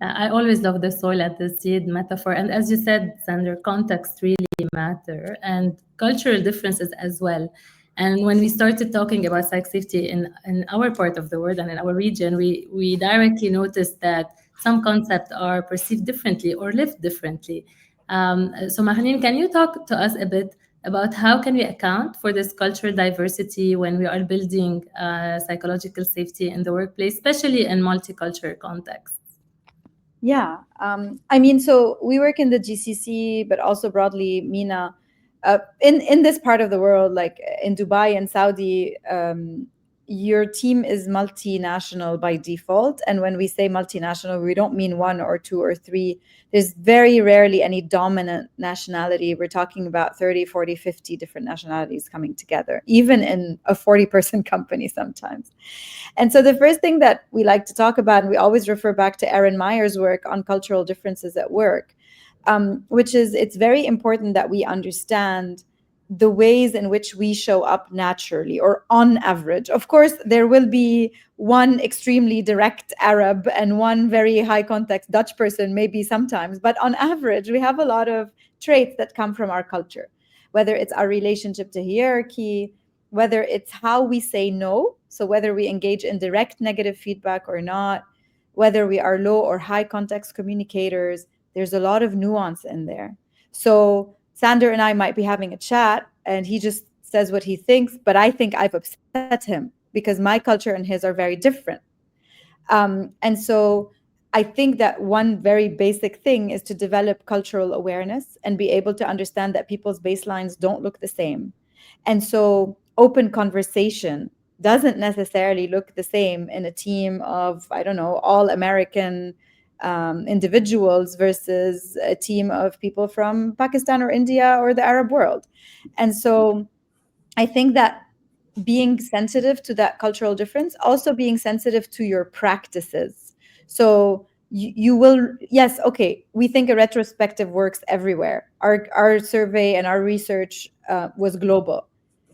I always love the soil and the seed metaphor. And as you said, Sander, context really matter, and cultural differences as well. And when we started talking about psych safety in our part of the world and in our region, we directly noticed that some concepts are perceived differently or lived differently. So Marilyn, can you talk to us a bit about how can we account for this cultural diversity when we are building psychological safety in the workplace, especially in multicultural contexts? Yeah. I mean, so we work in the GCC, but also broadly, MENA. In this part of the world, like in Dubai and Saudi, your team is multinational by default. And when we say multinational, we don't mean 1 or 2 or 3. There's very rarely any dominant nationality. We're talking about 30, 40, 50 different nationalities coming together, even in a 40-person company sometimes. And so the first thing that we like to talk about, and we always refer back to Erin Meyer's work on cultural differences at work, which is, it's very important that we understand the ways in which we show up naturally or on average. Of course, there will be one extremely direct Arab and one very high context Dutch person, maybe sometimes, but on average, we have a lot of traits that come from our culture, whether it's our relationship to hierarchy, whether it's how we say no, so whether we engage in direct negative feedback or not, whether we are low or high context communicators. There's a lot of nuance in there. So Sander and I might be having a chat and he just says what he thinks, but I think I've upset him because my culture and his are very different. And so I think that one very basic thing is to develop cultural awareness and be able to understand that people's baselines don't look the same. And so open conversation doesn't necessarily look the same in a team of, I don't know, all American individuals versus a team of people from Pakistan or India or the Arab world. And so I think that being sensitive to that cultural difference, also being sensitive to your practices. So you will, yes, okay, we think a retrospective works everywhere. Our survey and our research was global,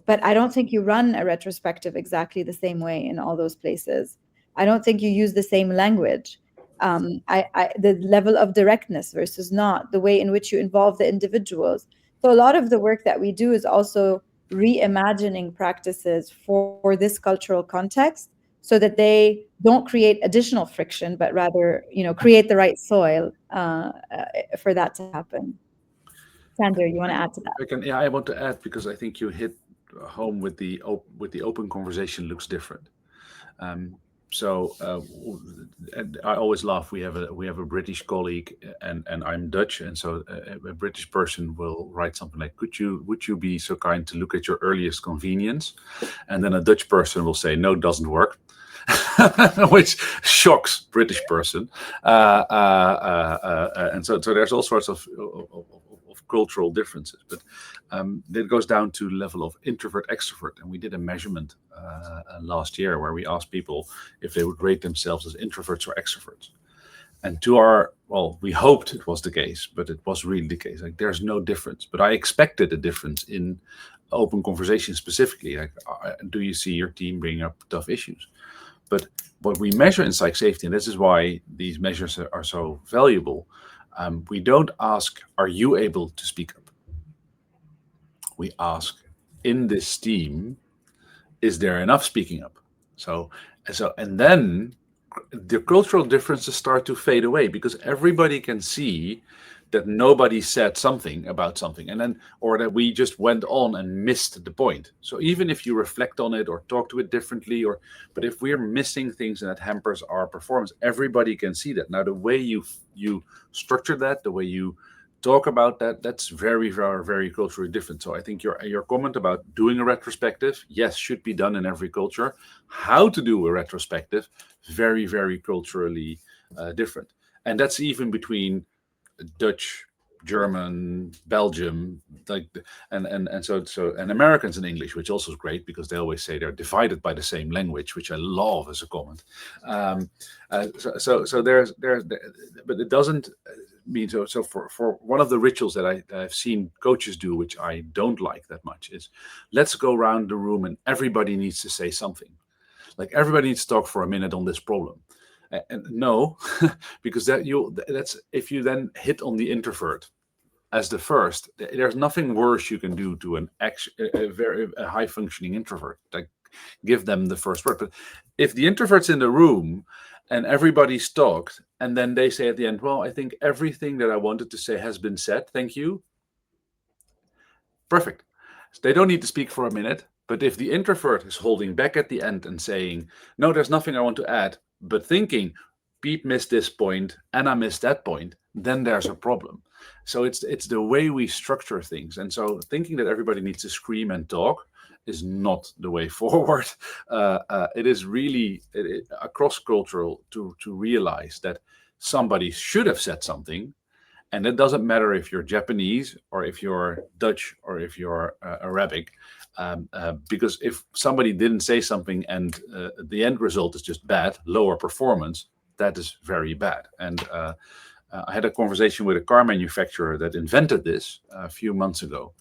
but I don't think you run a retrospective exactly the same way in all those places. I don't think you use the same language. The level of directness versus not, the way in which you involve the individuals. So a lot of the work that we do is also reimagining practices for this cultural context so that they don't create additional friction, but rather, create the right soil for that to happen. Sandra, you want to add to that? I can, yeah, I want to add because I think you hit home with with the open conversation looks different. Um, and I always laugh. We have a British colleague, and I'm Dutch, and so a British person will write something like, would you be so kind to look at your earliest convenience?" And then a Dutch person will say, "No, it doesn't work." Which shocks British person, and so there's all sorts of cultural differences, but it goes down to the level of introvert extrovert, and we did a measurement last year where we asked people if they would rate themselves as introverts or extroverts, and we hoped it was the case, but it was really the case. Like, there's no difference, but I expected a difference in open conversation specifically. Like, do you see your team bringing up tough issues? But what we measure in psych safety, and this is why these measures are so valuable, we don't ask, are you able to speak up? We ask, in this team, is there enough speaking up? And then the cultural differences start to fade away because everybody can see that nobody said something about something, and then, or that we just went on and missed the point. So even if you reflect on it or talk to it differently, but if we're missing things and that hampers our performance, everybody can see that. Now, the way you structure that, the way you talk about that, that's very, very, very culturally different. So I think your comment about doing a retrospective, yes, should be done in every culture. How to do a retrospective, very, very culturally different, and that's even between Dutch, German, Belgium, like, and Americans in English, which also is great because they always say they're divided by the same language, which I love as a comment. So but it doesn't mean so. So for one of the rituals that I've seen coaches do, which I don't like that much, is let's go around the room and everybody needs to say something. Like, everybody needs to talk for a minute on this problem. And no, because that's if you then hit on the introvert as the first, there's nothing worse you can do to a high functioning introvert. Like, give them the first word. But if the introvert's in the room and everybody's talked, and then they say at the end, "Well, I think everything that I wanted to say has been said. Thank you." Perfect. They don't need to speak for a minute. But if the introvert is holding back at the end and saying, "No, there's nothing I want to add," but thinking, "Pete missed this point and I missed that point," then there's a problem. So it's the way we structure things. And so thinking that everybody needs to scream and talk is not the way forward. It is really across cultural to realize that somebody should have said something. And it doesn't matter if you're Japanese or if you're Dutch or if you're Arabic, because if somebody didn't say something and the end result is just bad, lower performance, that is very bad. And I had a conversation with a car manufacturer that invented this a few months ago,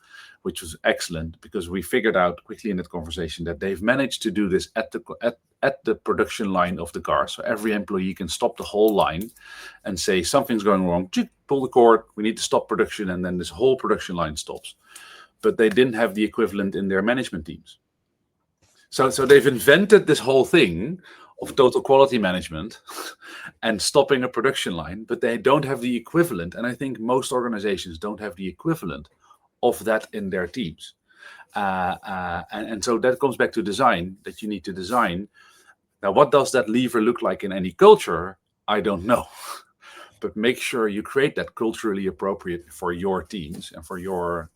which was excellent because we figured out quickly in that conversation that they've managed to do this at the production line of the car. So every employee can stop the whole line and say something's going wrong, pull the cord, we need to stop production, and then this whole production line stops. But they didn't have the equivalent in their management teams. So they've invented this whole thing of total quality management and stopping a production line, but they don't have the equivalent. And I think most organizations don't have the equivalent of that in their teams. And so that comes back to design, that you need to design. Now, what does that lever look like in any culture? I don't know. But make sure you create that culturally appropriate for your teams and for your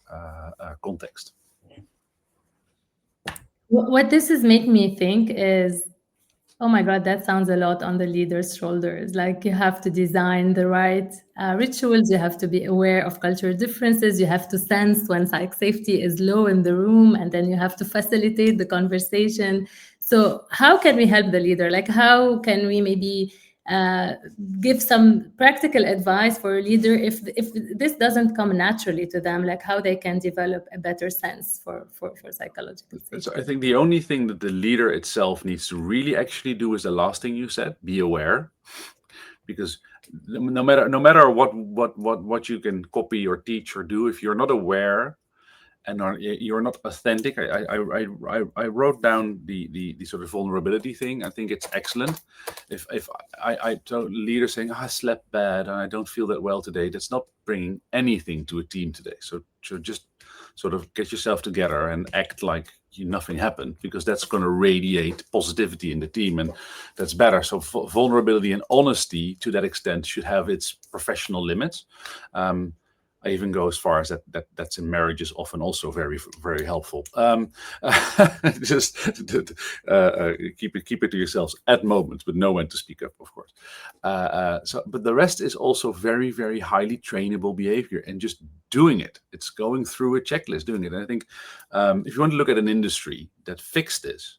context. What this is making me think is, oh my God, that sounds a lot on the leader's shoulders. Like, you have to design the right rituals. You have to be aware of cultural differences. You have to sense when psych safety is low in the room, and then you have to facilitate the conversation. So how can we help the leader? Like, how can we maybe uh, give some practical advice for a leader if this doesn't come naturally to them, like how they can develop a better sense for psychological So I safety. think the only thing that the leader itself needs to really actually do is the last thing you said: be aware, because no matter what you can copy or teach or do, if you're not aware and you're not authentic. I wrote down the sort of vulnerability thing. I think it's excellent. If I told leaders saying, I slept bad and I don't feel that well today, that's not bringing anything to a team today. So just sort of get yourself together and act like nothing happened, because that's going to radiate positivity in the team, and that's better. So vulnerability and honesty to that extent should have its professional limits. um, I even go as far as that's in marriages often also very very helpful. Just keep it to yourselves at moments, but know when to speak up, of course. But the rest is also very very highly trainable behavior, and just doing it. It's going through a checklist, doing it. And I think if you want to look at an industry that fixed this,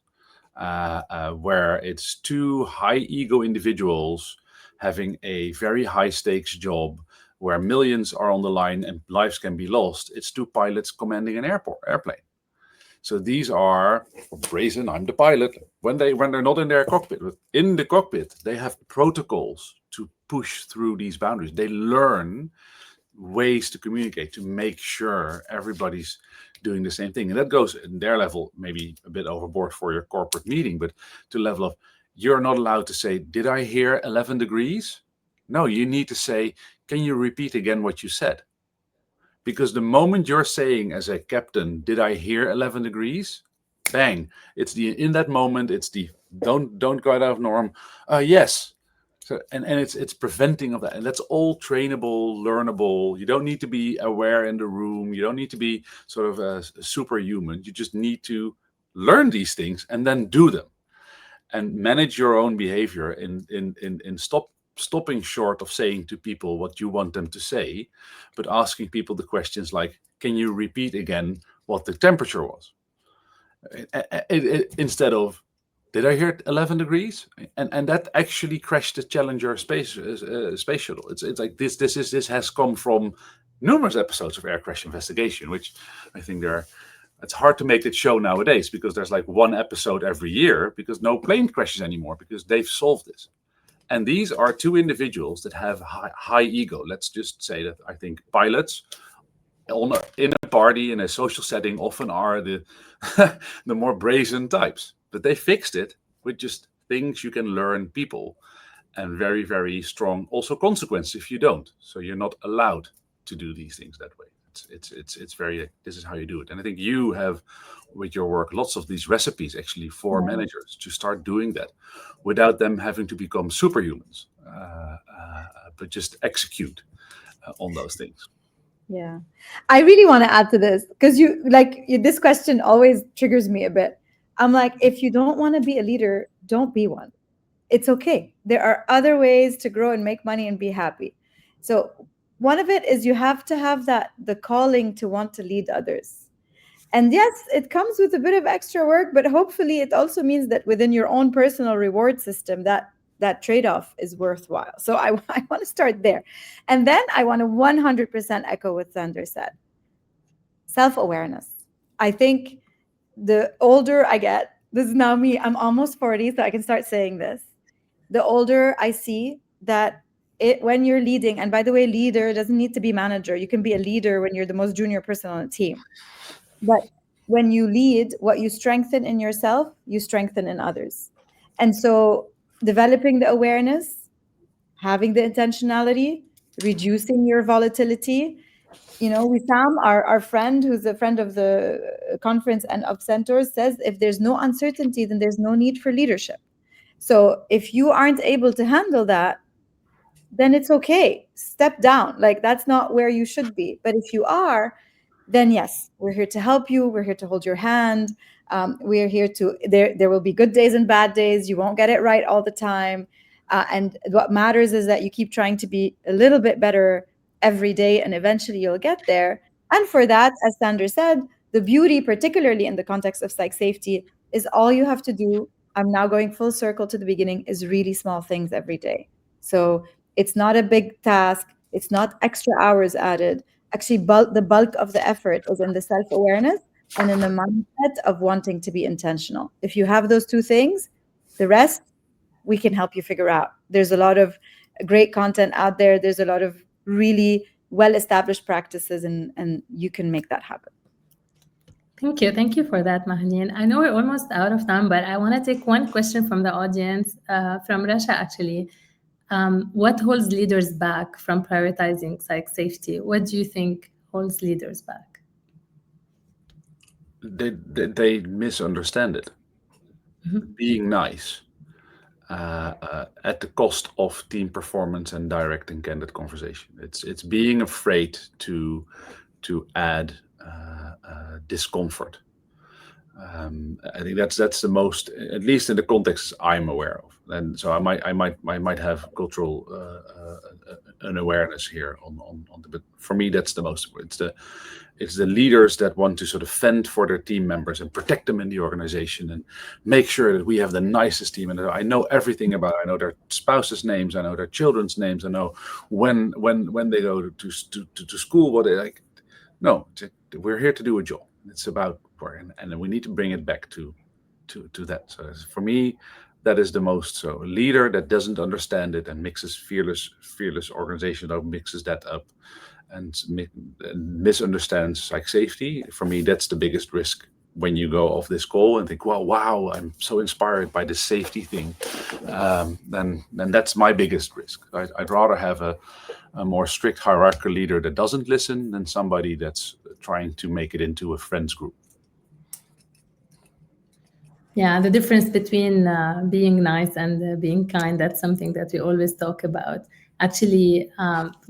where it's two high ego individuals having a very high stakes job where millions are on the line and lives can be lost. It's two pilots commanding an airplane. So these are brazen. I'm the pilot. When they're not in their cockpit, but in the cockpit, they have protocols to push through these boundaries. They learn ways to communicate to make sure everybody's doing the same thing. And that goes in their level, maybe a bit overboard for your corporate meeting, but to the level of, you're not allowed to say, did I hear 11 degrees? No, you need to say, can you repeat again what you said? Because the moment you're saying as a captain, did I hear 11 degrees? Bang. In that moment, it's the don't go out of norm. Yes. So, and it's preventing of that. And that's all trainable, learnable. You don't need to be aware in the room. You don't need to be sort of a superhuman. You just need to learn these things and then do them, and manage your own behavior in stopping short of saying to people what you want them to say, but asking people the questions like, can you repeat again what the temperature was? Instead of, did I hear 11 degrees? And that actually crashed the Challenger space shuttle. It's like this has come from numerous episodes of air crash investigation, which I think it's hard to make that show nowadays, because there's like one episode every year, because no plane crashes anymore, because they've solved this. And these are two individuals that have high ego. Let's just say that I think pilots in a party, in a social setting, often are the the more brazen types. But they fixed it with just things you can learn people, and very, very strong also consequence if you don't. So you're not allowed to do these things that way. It's very, this is how you do it. And I think you have, with your work, lots of these recipes actually for Yeah. managers to start doing that without them having to become superhumans, but just execute on those things. Yeah. I really want to add to this because this question always triggers me a bit. I'm like, if you don't want to be a leader, don't be one. It's okay. There are other ways to grow and make money and be happy. So one of it is you have to have the calling to want to lead others. And yes, it comes with a bit of extra work, but hopefully it also means that within your own personal reward system, that trade-off is worthwhile. So I want to start there. And then I want to 100% echo what Sander said. Self-awareness. I think the older I get, this is now me, I'm almost 40, so I can start saying this. The older I see that when you're leading, and by the way, leader doesn't need to be manager. You can be a leader when you're the most junior person on a team. But when you lead, what you strengthen in yourself, you strengthen in others. And so developing the awareness, having the intentionality, reducing your volatility. Wissam, our friend, who's a friend of the conference and of Centaurs, says if there's no uncertainty, then there's no need for leadership. So if you aren't able to handle that, then it's okay. Step down. Like, that's not where you should be. But if you are, then yes, we're here to help you. We're here to hold your hand. We're here to, there will be good days and bad days. You won't get it right all the time. And what matters is that you keep trying to be a little bit better every day, and eventually you'll get there. And for that, as Sander said, the beauty, particularly in the context of psych safety, is all you have to do, I'm now going full circle to the beginning, is really small things every day. So it's not a big task. It's not extra hours added. Actually, the bulk of the effort is in the self-awareness and in the mindset of wanting to be intentional. If you have those two things, the rest we can help you figure out. There's a lot of great content out there. There's a lot of really well-established practices, and you can make that happen. Thank you. Thank you for that, Mahlin. I know we're almost out of time, but I want to take one question from the audience, from Rasha, actually. What holds leaders back from prioritizing psych safety? What do you think holds leaders back? They misunderstand it. Being nice at the cost of team performance and direct and candid conversation. It's being afraid to add discomfort. I think that's the most, at least in the context I'm aware of. And so I might have cultural unawareness here on the, but for me that's the most. It's the leaders that want to sort of fend for their team members and protect them in the organization and make sure that we have the nicest team. And I know everything about. I know their spouses' names. I know their children's names. I know when they go to school what they like. No, we're here to do a job. It's about work, and we need to bring it back to that. So for me, that is the most. So a leader that doesn't understand it and mixes fearless organization that mixes that up and misunderstands psych safety. For me, that's the biggest risk when you go off this call and think, well, wow, I'm so inspired by this safety thing. Then that's my biggest risk. I'd rather have a more strict hierarchical leader that doesn't listen than somebody that's trying to make it into a friends group. Yeah, the difference between being nice and being kind, that's something that we always talk about. Actually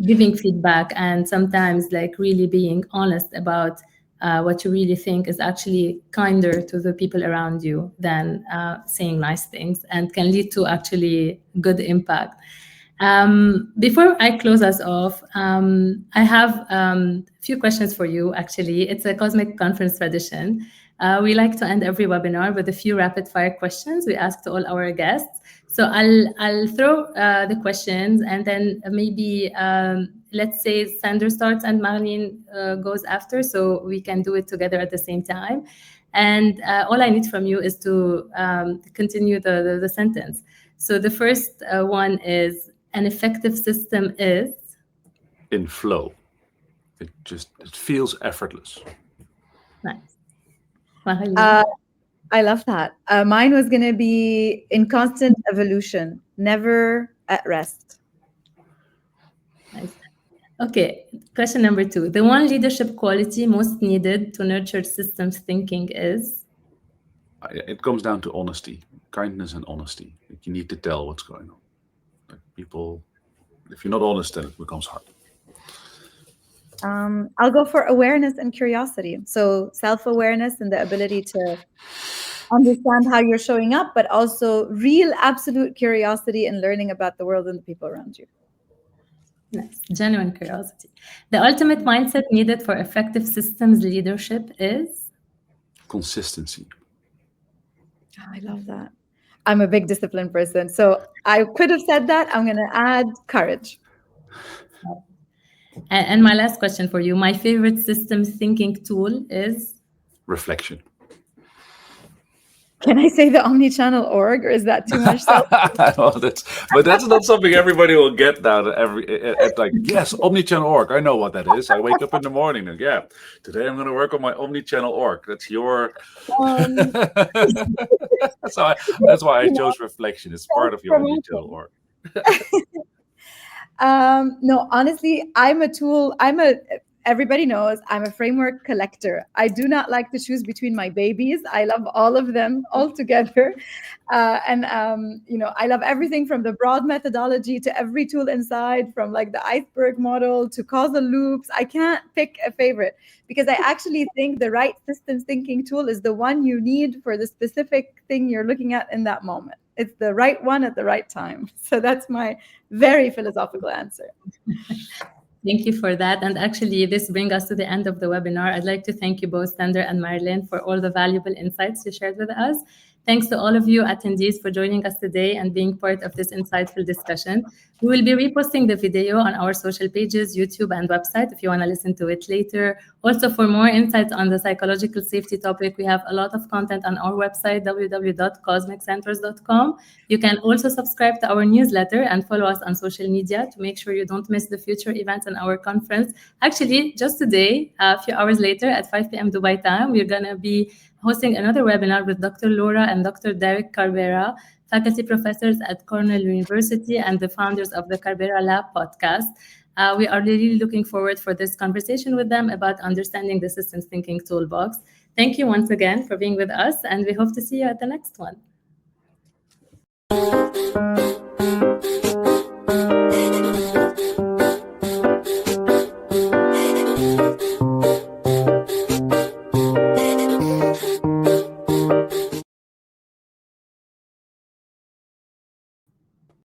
giving feedback and sometimes like really being honest about what you really think is actually kinder to the people around you than saying nice things, and can lead to actually good impact. Before I close us off, I have a few questions for you, actually. It's a Cosmic Conference tradition. We like to end every webinar with a few rapid fire questions we ask to all our guests. So I'll throw the questions, and then maybe let's say Sander starts and Marilyn goes after, so we can do it together at the same time. And all I need from you is to continue the sentence. So the first one is, an effective system is? In flow. It feels effortless. Nice. I love that. Mine was going to be in constant evolution, never at rest. Nice. Okay, question number 2. The one leadership quality most needed to nurture systems thinking is? It comes down to honesty, kindness and honesty. You need to tell what's going on. Like people, if you're not honest, then it becomes hard. I'll go for awareness and curiosity. So self-awareness and the ability to understand how you're showing up, but also real absolute curiosity and learning about the world and the people around you. Nice. Genuine curiosity. The ultimate mindset needed for effective systems leadership is? Consistency. Oh, I love that. I'm a big discipline person, so I could have said that. I'm going to add courage. And my last question for you, my favorite systems thinking tool is? Reflection. Can I say the omnichannel org, or is that too much? But that's not something everybody will get now. Like, yes, omnichannel org. I know what that is. I wake up in the morning and today I'm going to work on my omnichannel org. That's your. That's why I chose reflection. It's part of your omnichannel org. No, honestly, I'm a tool. Everybody knows I'm a framework collector. I do not like to choose between my babies. I love all of them all together. I love everything from the broad methodology to every tool inside, from like the iceberg model to causal loops. I can't pick a favorite because I actually think the right systems thinking tool is the one you need for the specific thing you're looking at in that moment. It's the right one at the right time. So that's my very philosophical answer. Thank you for that. And actually, this brings us to the end of the webinar. I'd like to thank you both, Sander and Marilyn, for all the valuable insights you shared with us. Thanks to all of you attendees for joining us today and being part of this insightful discussion. We will be reposting the video on our social pages, YouTube, and website if you want to listen to it later. Also, for more insights on the psychological safety topic, we have a lot of content on our website, www.cosmiccenters.com. You can also subscribe to our newsletter and follow us on social media to make sure you don't miss the future events in our conference. Actually, just today, a few hours later at 5 p.m. Dubai time, we're going to be hosting another webinar with Dr. Laura and Dr. Derek Carvera, faculty professors at Cornell University and the founders of the Carvera Lab podcast. We are really looking forward for this conversation with them about understanding the systems thinking toolbox. Thank you once again for being with us, and we hope to see you at the next one.